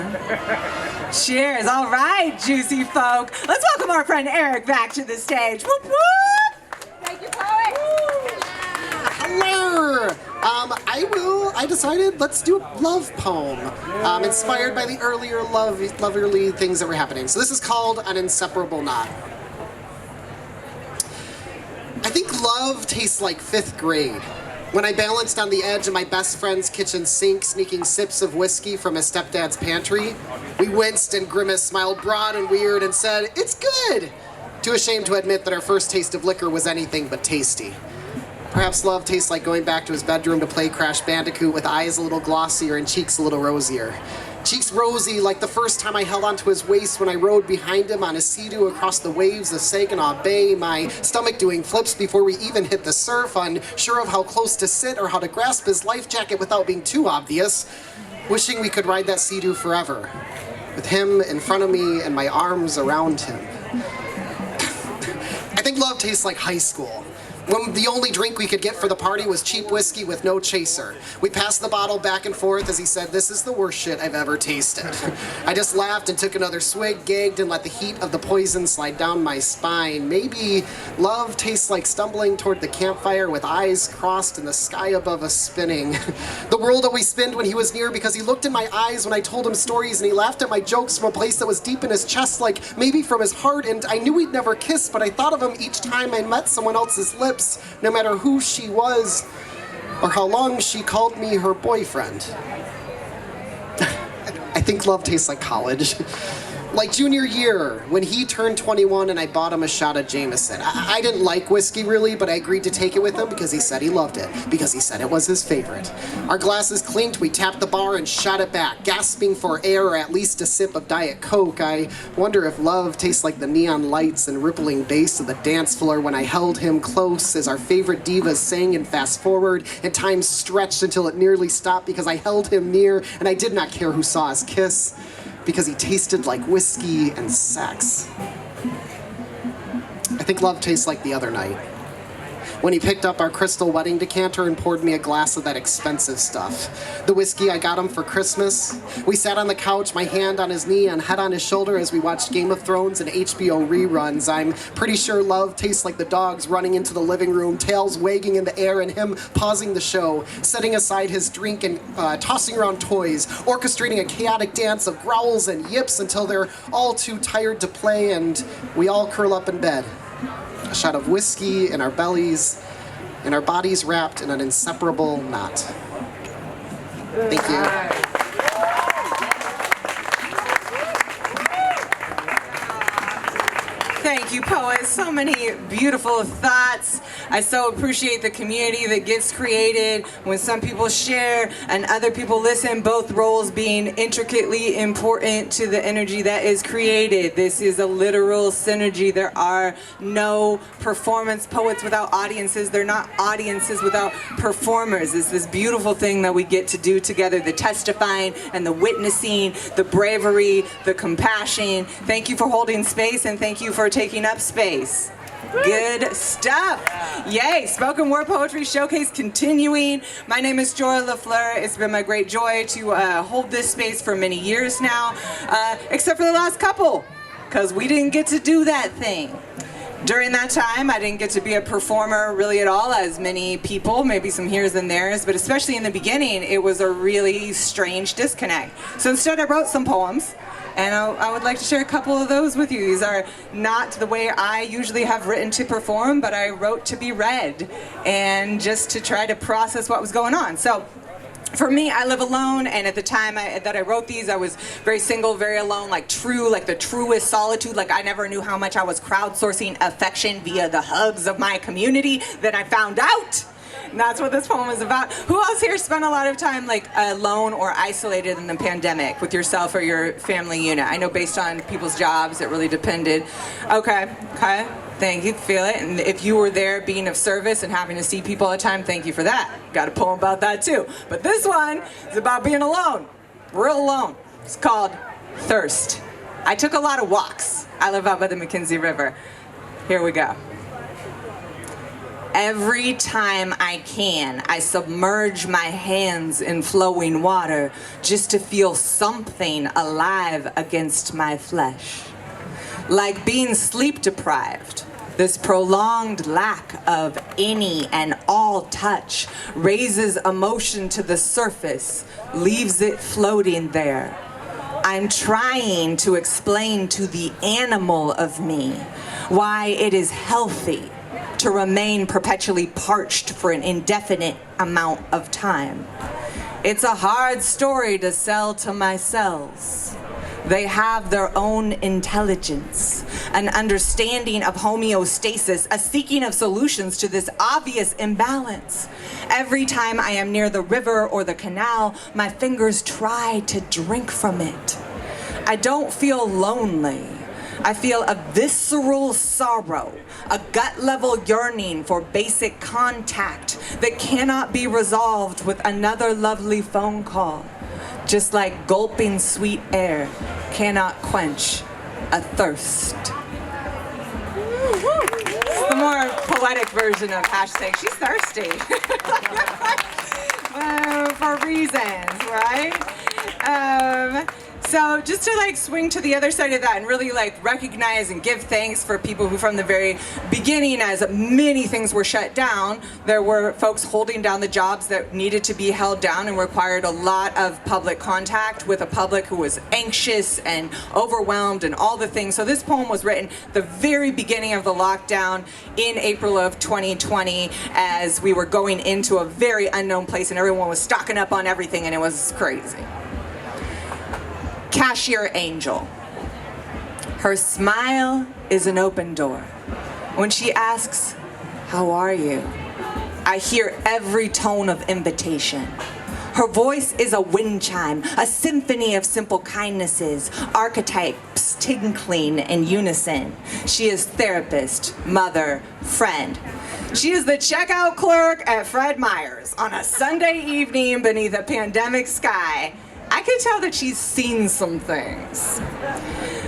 Cheers. All right, juicy folk. Let's welcome our friend Eric back to the stage. Whoop, whoop. Thank you, poet. Hello! I decided let's do a love poem, inspired by the earlier loverly things that were happening. So this is called An Inseparable Knot. I think love tastes like 5th grade. When I balanced on the edge of my best friend's kitchen sink, sneaking sips of whiskey from his stepdad's pantry, we winced and Grimace smiled broad and weird and said, "It's good!" Too ashamed to admit that our first taste of liquor was anything but tasty. Perhaps love tastes like going back to his bedroom to play Crash Bandicoot with eyes a little glossier and cheeks a little rosier. Cheeks rosy like the first time I held onto his waist when I rode behind him on a sea-doo across the waves of Saginaw Bay, my stomach doing flips before we even hit the surf, unsure of how close to sit or how to grasp his life jacket without being too obvious, wishing we could ride that sea-doo forever, with him in front of me and my arms around him. I think love tastes like high school. when the only drink we could get for the party was cheap whiskey with no chaser. We passed the bottle back and forth as he said, "This is the worst shit I've ever tasted." I just laughed and took another swig, gagged, and let the heat of the poison slide down my spine. Maybe love tastes like stumbling toward the campfire with eyes crossed and the sky above us spinning. The world always spinned when he was near because he looked in my eyes when I told him stories, and he laughed at my jokes from a place that was deep in his chest, like maybe from his heart, and I knew we'd never kiss, but I thought of him each time I met someone else's lips, no matter who she was or how long she called me her boyfriend. I think love tastes like college. Like junior year, when he turned 21 and I bought him a shot of Jameson. I didn't like whiskey really, but I agreed to take it with him because he said he loved it, because he said it was his favorite. Our glasses clinked, we tapped the bar and shot it back, gasping for air or at least a sip of Diet Coke. I wonder if love tastes like the neon lights and rippling bass of the dance floor when I held him close as our favorite divas sang and fast forward, and time stretched until it nearly stopped because I held him near and I did not care who saw us kiss, because he tasted like whiskey and sex. I think love tastes like the other night, when he picked up our crystal wedding decanter and poured me a glass of that expensive stuff. The whiskey I got him for Christmas. We sat on the couch, my hand on his knee and head on his shoulder as we watched Game of Thrones and HBO reruns. I'm pretty sure love tastes like the dogs running into the living room, tails wagging in the air, and him pausing the show, setting aside his drink and tossing around toys, orchestrating a chaotic dance of growls and yips until they're all too tired to play and we all curl up in bed. A shot of whiskey in our bellies, and our bodies wrapped in an inseparable knot. Thank you. Thank you, poet. So many beautiful thoughts. I so appreciate the community that gets created when some people share and other people listen, both roles being intricately important to the energy that is created. This is a literal synergy. There are no performance poets without audiences. They're not audiences without performers. It's this beautiful thing that we get to do together, the testifying and the witnessing, the bravery, the compassion. Thank you for holding space, and thank you for taking up space. Good stuff. Yay, Spoken Word Poetry Showcase continuing. My name is Joy LaFleur. It's been my great joy to hold this space for many years now, except for the last couple, because we didn't get to do that thing. During that time, I didn't get to be a performer really at all, as many people, maybe some here's and there's, but especially in the beginning, it was a really strange disconnect. So instead, I wrote some poems. And I would like to share a couple of those with you. These are not the way I usually have written to perform, but I wrote to be read and just to try to process what was going on. So for me, I live alone, and at the time that I wrote these, I was very single, very alone, like the truest solitude. Like I never knew how much I was crowdsourcing affection via the hugs of my community. Then I found out. And that's what this poem is about. Who else here spent a lot of time like alone or isolated in the pandemic with yourself or your family unit? I know based on people's jobs, it really depended. Okay. Thank you, feel it. And if you were there being of service and having to see people all the time, thank you for that. Got a poem about that too. But this one is about being alone, real alone. It's called Thirst. I took a lot of walks. I live out by the McKenzie River. Here we go. Every time I can, I submerge my hands in flowing water just to feel something alive against my flesh. Like being sleep deprived, this prolonged lack of any and all touch raises emotion to the surface, leaves it floating there. I'm trying to explain to the animal of me why it is healthy to remain perpetually parched for an indefinite amount of time. It's a hard story to sell to my cells. They have their own intelligence, an understanding of homeostasis, a seeking of solutions to this obvious imbalance. Every time I am near the river or the canal, my fingers try to drink from it. I don't feel lonely. I feel a visceral sorrow, a gut-level yearning for basic contact that cannot be resolved with another lovely phone call. Just like gulping sweet air cannot quench a thirst. The more poetic poetic version of hashtag. She's thirsty. For reasons, right? So just to like swing to the other side of that and really like recognize and give thanks for people who from the very beginning, as many things were shut down, there were folks holding down the jobs that needed to be held down and required a lot of public contact with a public who was anxious and overwhelmed and all the things. So this poem was written the very beginning of the lockdown in April of 2020 as we were going into a very unknown place and everyone was stocking up on everything and it was crazy. Cashier angel. Her smile is an open door. When she asks, "How are you?" I hear every tone of invitation. Her voice is a wind chime, a symphony of simple kindnesses, archetypes tinkling in unison. She is therapist, mother, friend. She is the checkout clerk at Fred Meyer's on a Sunday evening beneath a pandemic sky. I could tell that she's seen some things.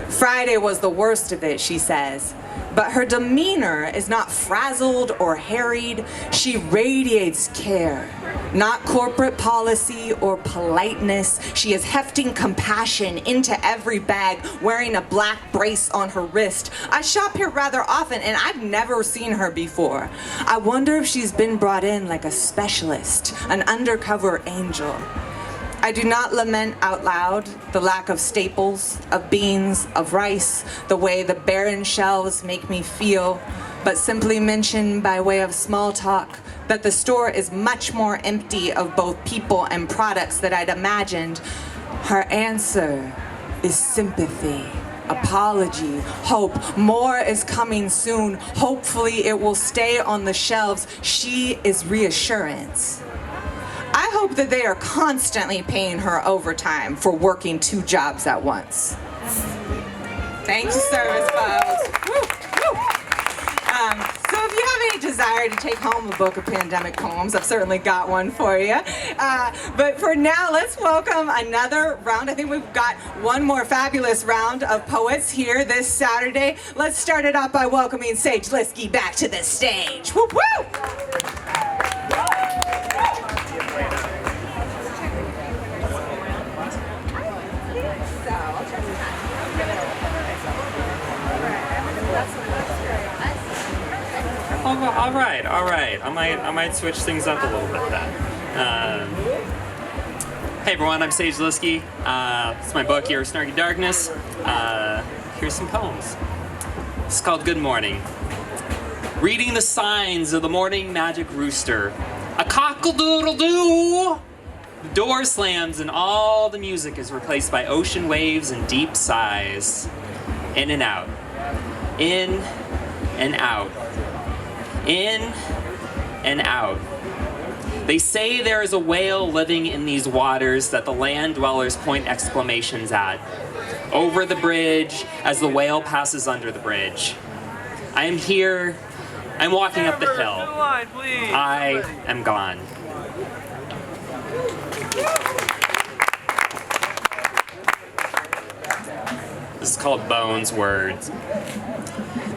Friday was the worst of it, she says, but her demeanor is not frazzled or harried. She radiates care, not corporate policy or politeness. She is hefting compassion into every bag, wearing a black brace on her wrist. I shop here rather often and I've never seen her before. I wonder if she's been brought in like a specialist, an undercover angel. I do not lament out loud the lack of staples, of beans, of rice, the way the barren shelves make me feel, but simply mention by way of small talk that the store is much more empty of both people and products than I'd imagined. Her answer is sympathy, apology, hope. More is coming soon. Hopefully it will stay on the shelves. She is reassurance. I hope that they are constantly paying her overtime for working 2 jobs at once. Thank you, service folks. Woo, woo. So if you have any desire to take home a book of pandemic poems, I've certainly got one for you. But for now, let's welcome another round. I think we've got one more fabulous round of poets here this Saturday. Let's start it off by welcoming Sage Liskey back to the stage. Woo, woo! All right. I might switch things up a little bit then. Hey everyone, I'm Sage Liskey. It's my book, Your Snarky Darkness. Here's some poems. It's called Good Morning. Reading the signs of the morning magic rooster. A cockle-doodle-doo! The door slams and all the music is replaced by ocean waves and deep sighs. In and out. In and out. In and out. They say there is a whale living in these waters that the land dwellers point exclamations at. Over the bridge, as the whale passes under the bridge. I am here. I'm walking up the hill. I am gone. This is called Bones Words.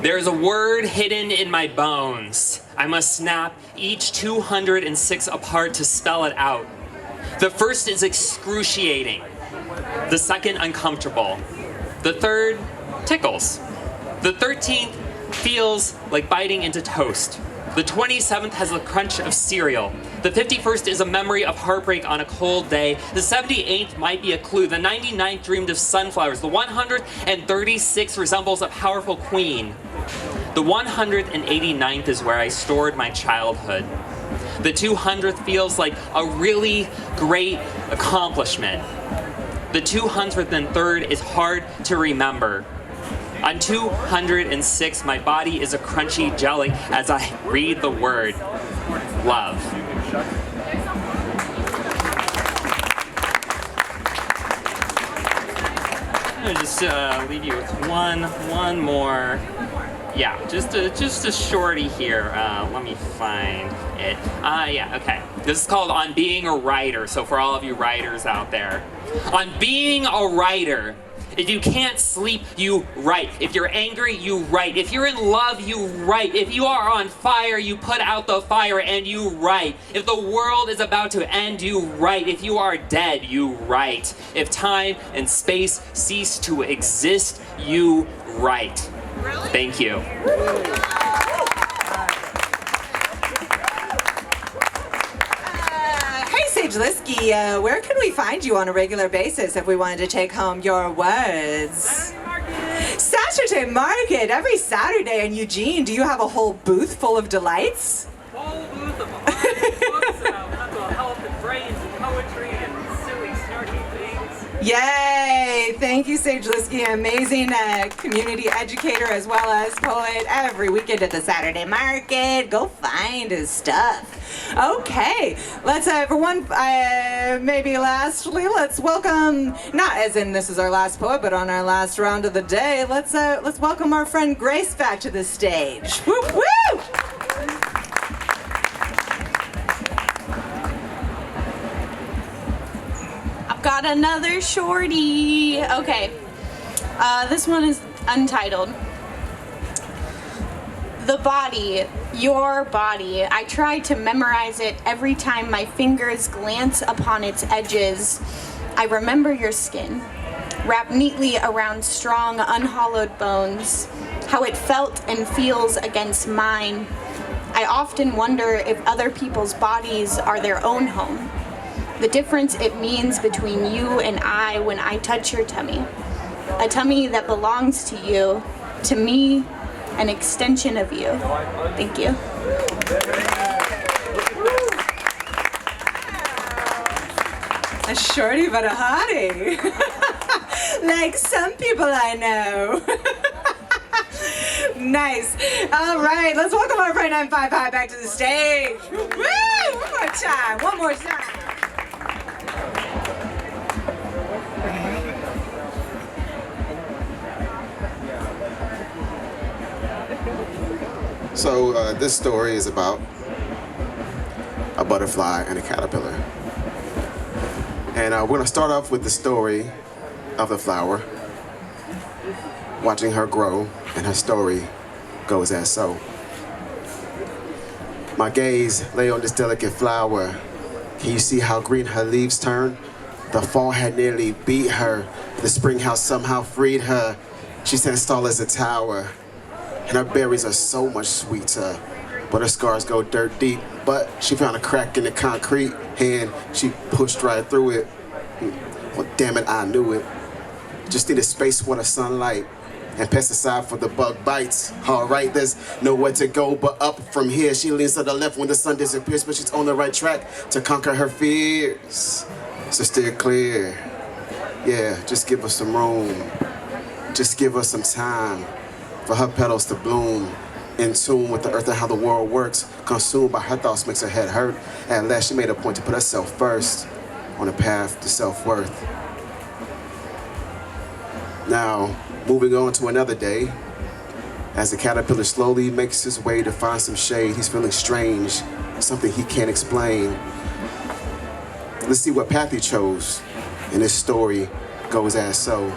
There's a word hidden in my bones. I must snap each 206 apart to spell it out. The first is excruciating. The second, uncomfortable. The third, tickles. The 13th feels like biting into toast. The 27th has the crunch of cereal. The 51st is a memory of heartbreak on a cold day. The 78th might be a clue. The 99th dreamed of sunflowers. The 136th resembles a powerful queen. The 189th is where I stored my childhood. The 200th feels like a really great accomplishment. The 203rd is hard to remember. On 206, my body is a crunchy jelly as I read the word love. I'm gonna just leave you with one more. Yeah, just a shorty here. Let me find it. Yeah, okay. This is called On Being a Writer. So for all of you writers out there, on being a writer. If you can't sleep, you write. If you're angry, you write. If you're in love, you write. If you are on fire, you put out the fire and you write. If the world is about to end, you write. If you are dead, you write. If time and space cease to exist, you write. Thank you. Sage Liskey, where can we find you on a regular basis if we wanted to take home your words? Saturday Market, every Saturday in Eugene. Do you have a whole booth full of delights? Whole booth of books about mental health and brains and poetry and silly, snarky things. Yay! Thank you, Sage Liskey, amazing community educator as well as poet. Every weekend at the Saturday Market. Go find his stuff. Okay, let's for one, maybe lastly, let's welcome, not as in this is our last poet, but on our last round of the day, let's welcome our friend Grace back to the stage. Woo woo! I've got another shorty. Okay, this one is untitled. The body, your body. I try to memorize it every time my fingers glance upon its edges. I remember your skin, wrapped neatly around strong, unhollowed bones, how it felt and feels against mine. I often wonder if other people's bodies are their own home. The difference it means between you and I when I touch your tummy. A tummy that belongs to you, to me, an extension of you. Thank you. A shorty but a hottie. Like some people I know. Nice. All right, let's welcome our friend M55 back to the stage. Woo! One more time. One more time. So this story is about a butterfly and a caterpillar. And we're going to start off with the story of the flower, watching her grow, and her story goes as so. My gaze lay on this delicate flower. Can you see how green her leaves turn? The fall had nearly beat her. The spring house somehow freed her. She stands tall as a tower. And her berries are so much sweeter, but her scars go dirt deep. But she found a crack in the concrete, and she pushed right through it. Well, damn it, I knew it. Just needed space for the sunlight and pesticide for the bug bites. All right, there's nowhere to go but up from here. She leans to the left when the sun disappears, but she's on the right track to conquer her fears. So steer clear. Yeah, just give us some room. Just give us some time for her petals to bloom, in tune with the earth and how the world works. Consumed by her thoughts makes her head hurt. At last, she made a point to put herself first on a path to self-worth. Now, moving on to another day, as the caterpillar slowly makes his way to find some shade, he's feeling strange, something he can't explain. Let's see what path he chose, and his story goes as so.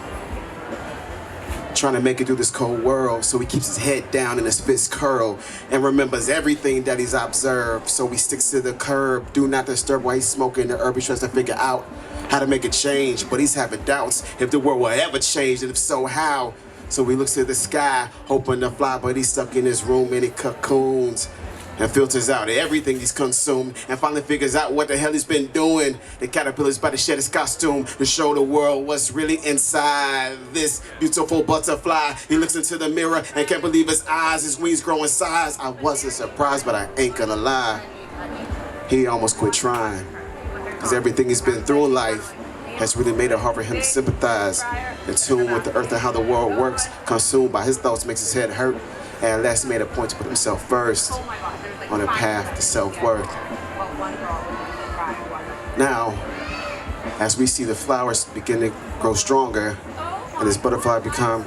Trying to make it through this cold world, so he keeps his head down and his fists curl and remembers everything that he's observed. So he sticks to the curb, do not disturb while he's smoking the herb. He tries to figure out how to make it change, but he's having doubts if the world will ever change, and if so, how? So he looks to the sky, hoping to fly, but he's stuck in his room and he cocoons and filters out everything he's consumed, and finally figures out what the hell he's been doing. The caterpillar's about to shed his costume to show the world what's really inside this beautiful butterfly. He looks into the mirror and can't believe his eyes, his wings grow in size. I wasn't surprised, but I ain't gonna lie. He almost quit trying, because everything he's been through in life has really made it hard for him to sympathize. In tune with the earth and how the world works, consumed by his thoughts makes his head hurt. And at last he made a point to put himself first on a path to self-worth. Now, as we see the flowers begin to grow stronger and this butterfly become,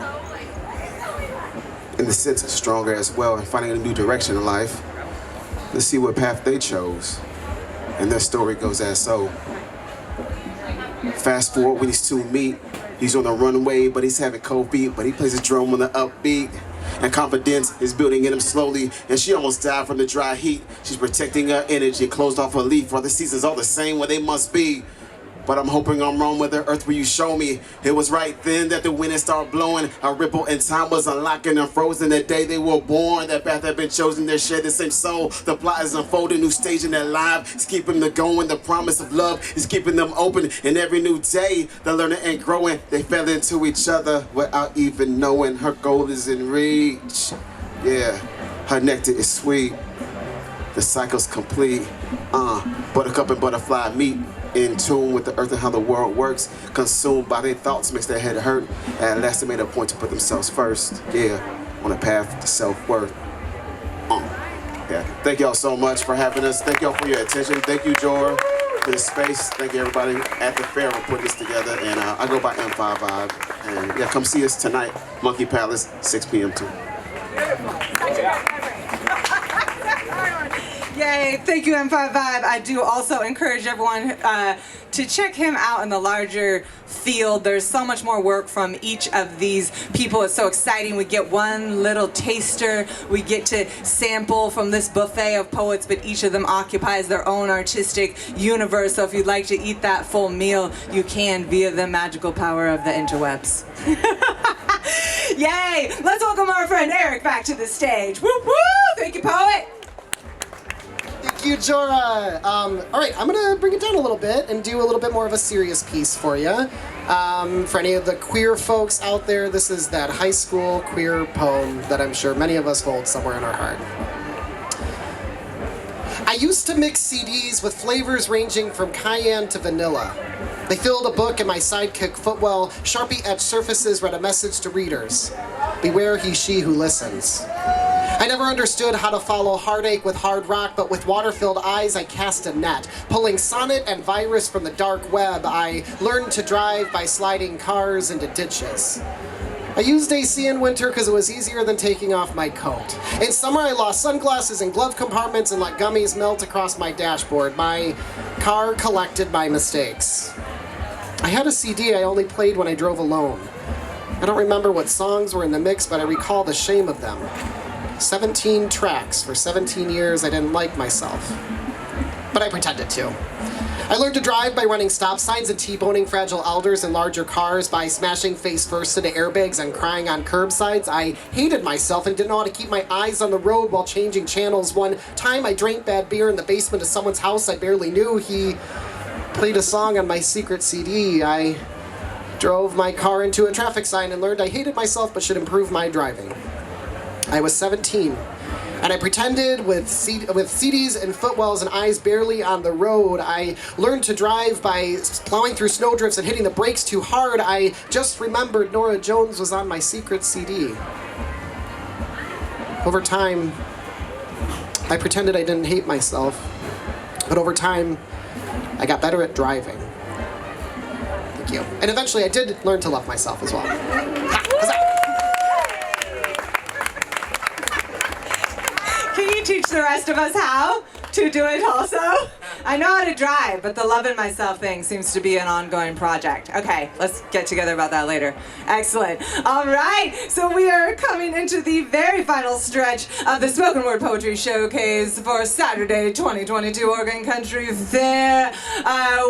in the sense, stronger as well and finding a new direction in life, let's see what path they chose. And their story goes as so. Fast forward when these two meet, He's on the runway, but he's having cold feet, but he plays his drum on the upbeat. And confidence is building in him slowly, and she almost died from the dry heat. She's protecting her energy, closed off her leaf, while the seasons all the same where they must be. But I'm hoping I'm wrong with the earth where you show me. It was right then that the wind started blowing. A ripple in time was unlocking and frozen the day they were born. That path had been chosen, they share the same soul. The plot is unfolding, new stage in their life. It's keeping them going, the promise of love is keeping them open. And every new day, they're learning and growing. They fell into each other without even knowing. Her goal is in reach. Yeah, her nectar is sweet. The cycle's complete. Buttercup and butterfly meet. In tune with the earth and how the world works, consumed by their thoughts makes their head hurt. At last they made a point to put themselves first, yeah, on a path to self-worth. Yeah. Thank y'all so much for having us. Thank y'all for your attention. Thank you, Jor, for the space. Thank you, everybody at the fair for putting this together. And I go by M5 Vibe. And yeah, come see us tonight, Monkey Palace, 6 p.m. too. Yay, thank you, M5 Vibe. I do also encourage everyone to check him out in the larger field. There's so much more work from each of these people. It's so exciting. We get one little taster. We get to sample from this buffet of poets, but each of them occupies their own artistic universe. So if you'd like to eat that full meal, you can via the magical power of the interwebs. Yay! Let's welcome our friend Eric back to the stage. Woo woo! Thank you, poet. Thank you, Jorah. All right, I'm gonna bring it down a little bit and do a little bit more of a serious piece for you. For any of the queer folks out there, this is that high school queer poem that I'm sure many of us hold somewhere in our heart. I used to mix CDs with flavors ranging from cayenne to vanilla. They filled a book and my sidekick Footwell, Sharpie-etched surfaces read a message to readers. Beware he, she who listens. I never understood how to follow heartache with hard rock, but with water-filled eyes I cast a net. Pulling sonnet and virus from the dark web, I learned to drive by sliding cars into ditches. I used AC in winter because it was easier than taking off my coat. In summer I lost sunglasses in glove compartments and let gummies melt across my dashboard. My car collected my mistakes. I had a CD I only played when I drove alone. I don't remember what songs were in the mix, but I recall the shame of them. 17 tracks for 17 years I didn't like myself. But I pretended to. I learned to drive by running stop signs and T-boning fragile elders in larger cars, by smashing face first into airbags and crying on curbsides. I hated myself and didn't know how to keep my eyes on the road while changing channels. One time I drank bad beer in the basement of someone's house I barely knew. He played a song on my secret CD. I drove my car into a traffic sign and learned I hated myself but should improve my driving. I was 17, and I pretended with CDs and footwells and eyes barely on the road. I learned to drive by plowing through snowdrifts and hitting the brakes too hard. I just remembered Norah Jones was on my secret CD. Over time, I pretended I didn't hate myself, but over time, I got better at driving. Thank you. And eventually I did learn to love myself as well. Can you teach the rest of us how to do it also? I know how to drive, but the loving myself thing seems to be an ongoing project. Okay, let's get together about that later. Excellent. All right, so we are coming into the very final stretch of the Spoken Word Poetry Showcase for Saturday, 2022 Oregon Country Fair.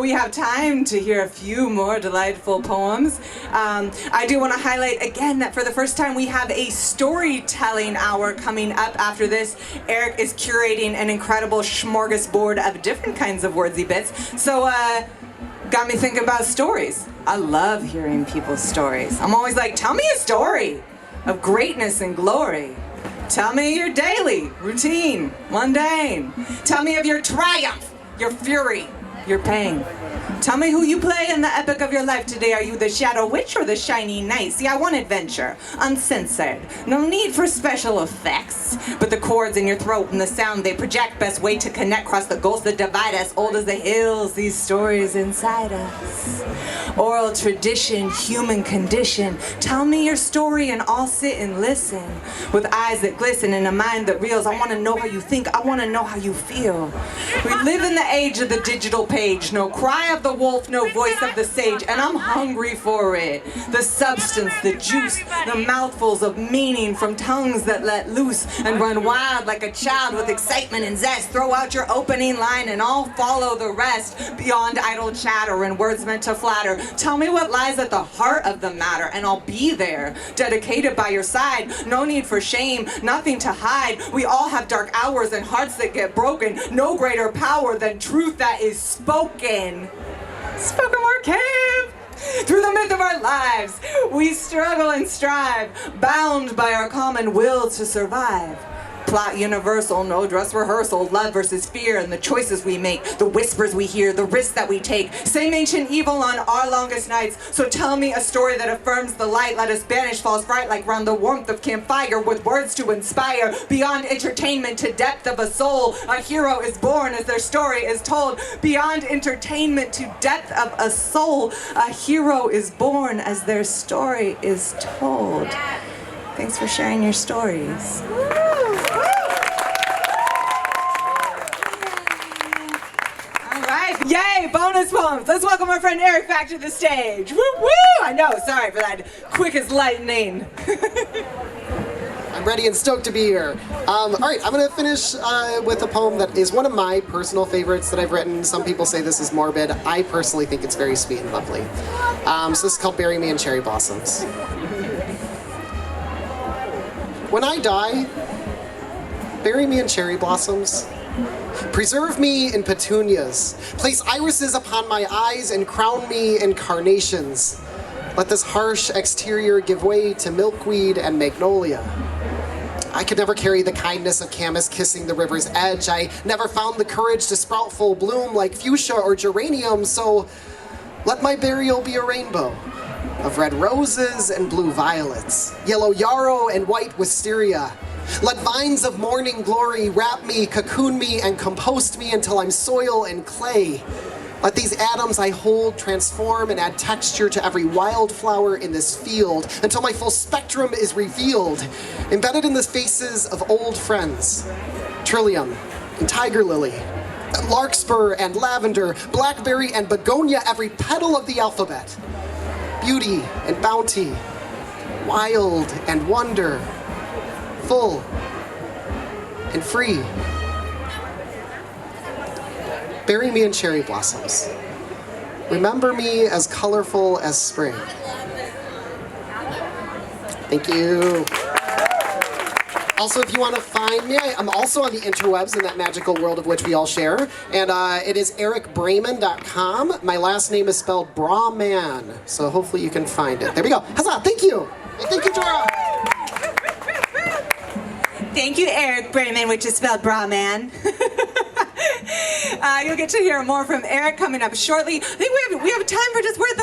We have time to hear a few more delightful poems. I do want to highlight again that for the first time we have a storytelling hour coming up after this. Eric is curating an incredible smorgasbord of different kinds of wordsy bits. So, got me thinking about stories. I love hearing people's stories. I'm always like, tell me a story of greatness and glory. Tell me your daily routine, mundane. Tell me of your triumph, your fury, your pain. Tell me who you play in the epic of your life today. Are you the Shadow Witch or the Shiny Knight? See, I want adventure, uncensored. No need for special effects. But the chords in your throat and the sound they project, best way to connect, cross the gulfs that divide us. Old as the hills, these stories inside us. Oral tradition, human condition. Tell me your story and I'll sit and listen. With eyes that glisten and a mind that reels. I want to know how you think. I want to know how you feel. We live in the age of the digital page. No cry of the wolf, no voice of the sage. And I'm hungry for it. The substance, the juice, the mouthfuls of meaning from tongues that let loose and run wild like a child with excitement and zest. Throw out your opening line and I'll follow the rest. Beyond idle chatter and words meant to flatter. Tell me what lies at the heart of the matter and I'll be there, dedicated by your side. No need for shame, nothing to hide. We all have dark hours and hearts that get broken. No greater power than truth that is spoken. Spoken word cave. Through the myth of our lives, we struggle and strive, bound by our common will to survive. Plot universal, no dress rehearsal, love versus fear, and the choices we make, the whispers we hear, the risks that we take. Same ancient evil on our longest nights. So tell me a story that affirms the light. Let us banish false fright like round the warmth of campfire with words to inspire. Beyond entertainment to depth of a soul, a hero is born as their story is told. Beyond entertainment to depth of a soul, a hero is born as their story is told. Thanks for sharing your stories. Yay, bonus poems. Let's welcome our friend Eric back to the stage. Woo woo! I know, sorry for that quick as lightning. I'm ready and stoked to be here. All right, I'm going to finish with a poem that is one of my personal favorites that I've written. Some people say this is morbid. I personally think it's very sweet and lovely. So this is called Bury Me in Cherry Blossoms. When I die, bury me in cherry blossoms. Preserve me in petunias. Place irises upon my eyes and crown me in carnations. Let this harsh exterior give way to milkweed and magnolia. I could never carry the kindness of camas kissing the river's edge. I never found the courage to sprout full bloom like fuchsia or geranium, so let my burial be a rainbow of red roses and blue violets, yellow yarrow and white wisteria. Let vines of morning glory wrap me, cocoon me, and compost me until I'm soil and clay. Let these atoms I hold transform and add texture to every wildflower in this field until my full spectrum is revealed, embedded in the faces of old friends, trillium and tiger lily, larkspur and lavender, blackberry and begonia, every petal of the alphabet, beauty and bounty, wild and wonder, full and free. Bury me in cherry blossoms. Remember me as colorful as spring. Thank you. Also, if you want to find me, I'm also on the interwebs in that magical world of which we all share. And it is ericbrayman.com. My last name is spelled Brahman. So hopefully you can find it. There we go. Huzzah! Thank you. And thank you, Dora. Thank you, Eric Brayman, which is spelled Brahman. You'll get to hear more from Eric coming up shortly. I think we have time for just we're at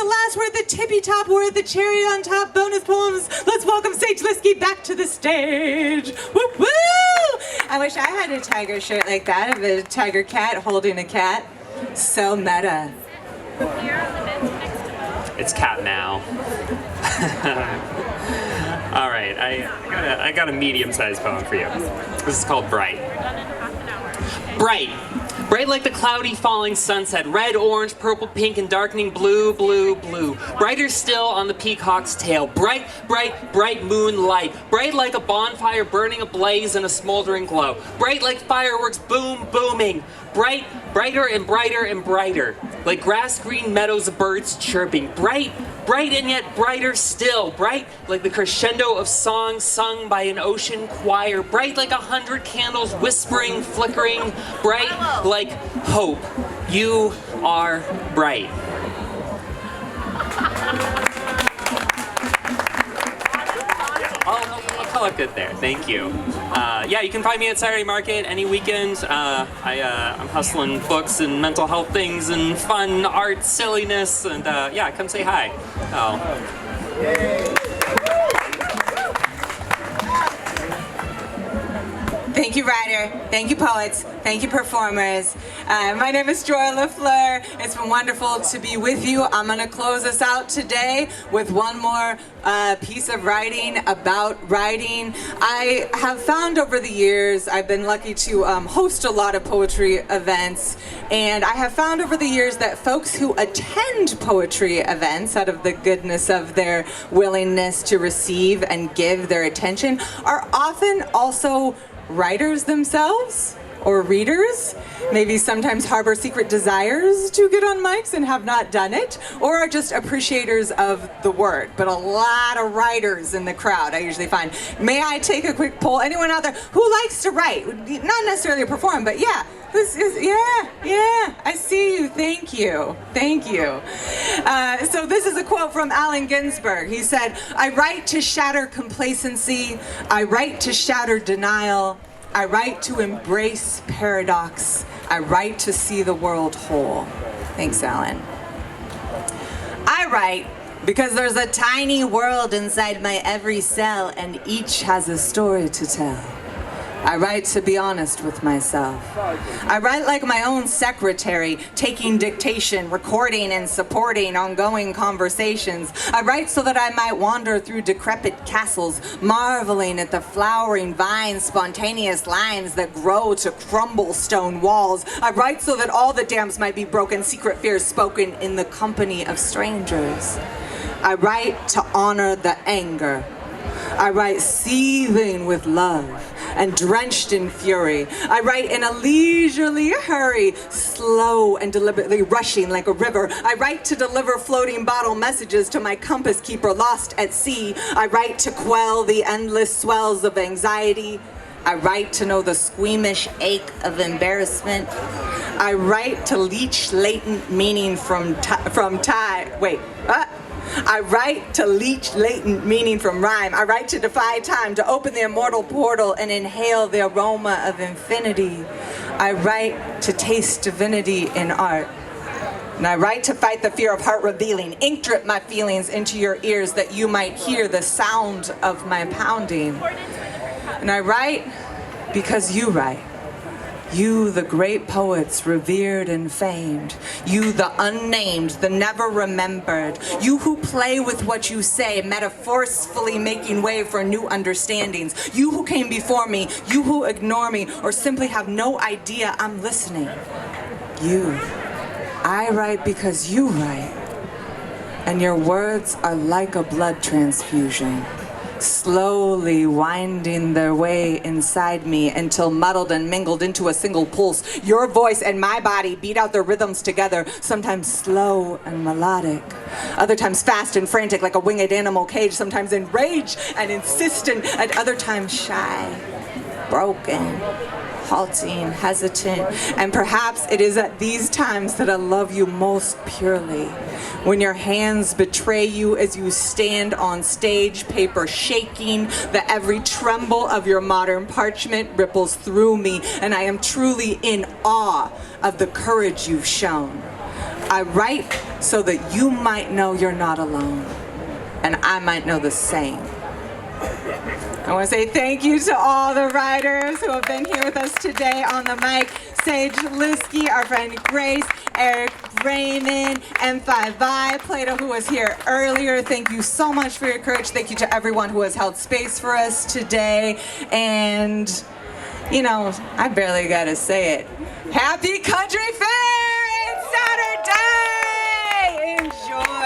the tippy top, we're at the cherry on top bonus poems. Let's welcome Sage Liskey back to the stage. Woo woo! I wish I had a tiger shirt like that of a tiger cat holding a cat. So meta. It's cat now. All right, I got a medium-sized poem for you. This is called Bright. Bright. Bright like the cloudy falling sunset, red, orange, purple, pink, and darkening blue, blue, blue. Brighter still on the peacock's tail. Bright, bright, bright moonlight. Bright like a bonfire burning ablaze in a smoldering glow. Bright like fireworks boom, booming. Bright, brighter and brighter and brighter. Like grass-green meadows of birds chirping. Bright, bright and yet brighter still. Bright like the crescendo of songs sung by an ocean choir. Bright like 100 candles whispering, flickering. Bright like hope. You are bright. I'll call it good there. Thank you. Yeah, you can find me at Saturday Market any weekend. I'm hustling books and mental health things and fun art, silliness, and yeah, come say hi. Thank you, writer. Thank you, poets. Thank you, performers. My name is Joy LaFleur. It's been wonderful to be with you. I'm going to close us out today with one more piece of writing about writing. I have found over the years, I've been lucky to host a lot of poetry events, and I have found over the years that folks who attend poetry events out of the goodness of their willingness to receive and give their attention are often also writers themselves, or readers, maybe sometimes harbor secret desires to get on mics and have not done it, or are just appreciators of the word. But a lot of writers in the crowd, I usually find. May I take a quick poll? Anyone out there who likes to write? Not necessarily perform, but yeah. Yeah, I see you. Thank you. So this is a quote from Allen Ginsberg. He said, "I write to shatter complacency. I write to shatter denial. I write to embrace paradox. I write to see the world whole." Thanks, Allen. I write because there's a tiny world inside my every cell, and each has a story to tell. I write to be honest with myself. I write like my own secretary, taking dictation, recording and supporting ongoing conversations. I write so that I might wander through decrepit castles, marveling at the flowering vines, spontaneous lines that grow to crumble stone walls. I write so that all the dams might be broken, secret fears spoken in the company of strangers. I write to honor the anger. I write seething with love and drenched in fury. I write in a leisurely hurry, slow and deliberately rushing like a river. I write to deliver floating bottle messages to my compass keeper lost at sea. I write to quell the endless swells of anxiety. I write to know the squeamish ache of embarrassment. I write to leach latent meaning I write to leach latent meaning from rhyme. I write to defy time, to open the immortal portal and inhale the aroma of infinity. I write to taste divinity in art. And I write to fight the fear of heart revealing. Ink drip my feelings into your ears that you might hear the sound of my pounding. And I write because you write. You, the great poets revered and famed. You, the unnamed, the never remembered. You who play with what you say, metaphorically making way for new understandings. You who came before me, you who ignore me, or simply have no idea I'm listening. You. I write because you write. And your words are like a blood transfusion, slowly winding their way inside me until muddled and mingled into a single pulse. Your voice and my body beat out their rhythms together, sometimes slow and melodic, other times fast and frantic like a winged animal cage, sometimes enraged and insistent, at other times shy, broken, halting, hesitant. And perhaps it is at these times that I love you most purely, when your hands betray you as you stand on stage, paper shaking, the every tremble of your modern parchment ripples through me, and I am truly in awe of the courage you've shown. I write so that you might know you're not alone, and I might know the same. I want to say thank you to all the writers who have been here with us today on the mic. Sage Liskey, our friend Grace, Eric Raymond, M5I, Plato, who was here earlier. Thank you so much for your courage. Thank you to everyone who has held space for us today. And, you know, I barely got to say it. Happy Country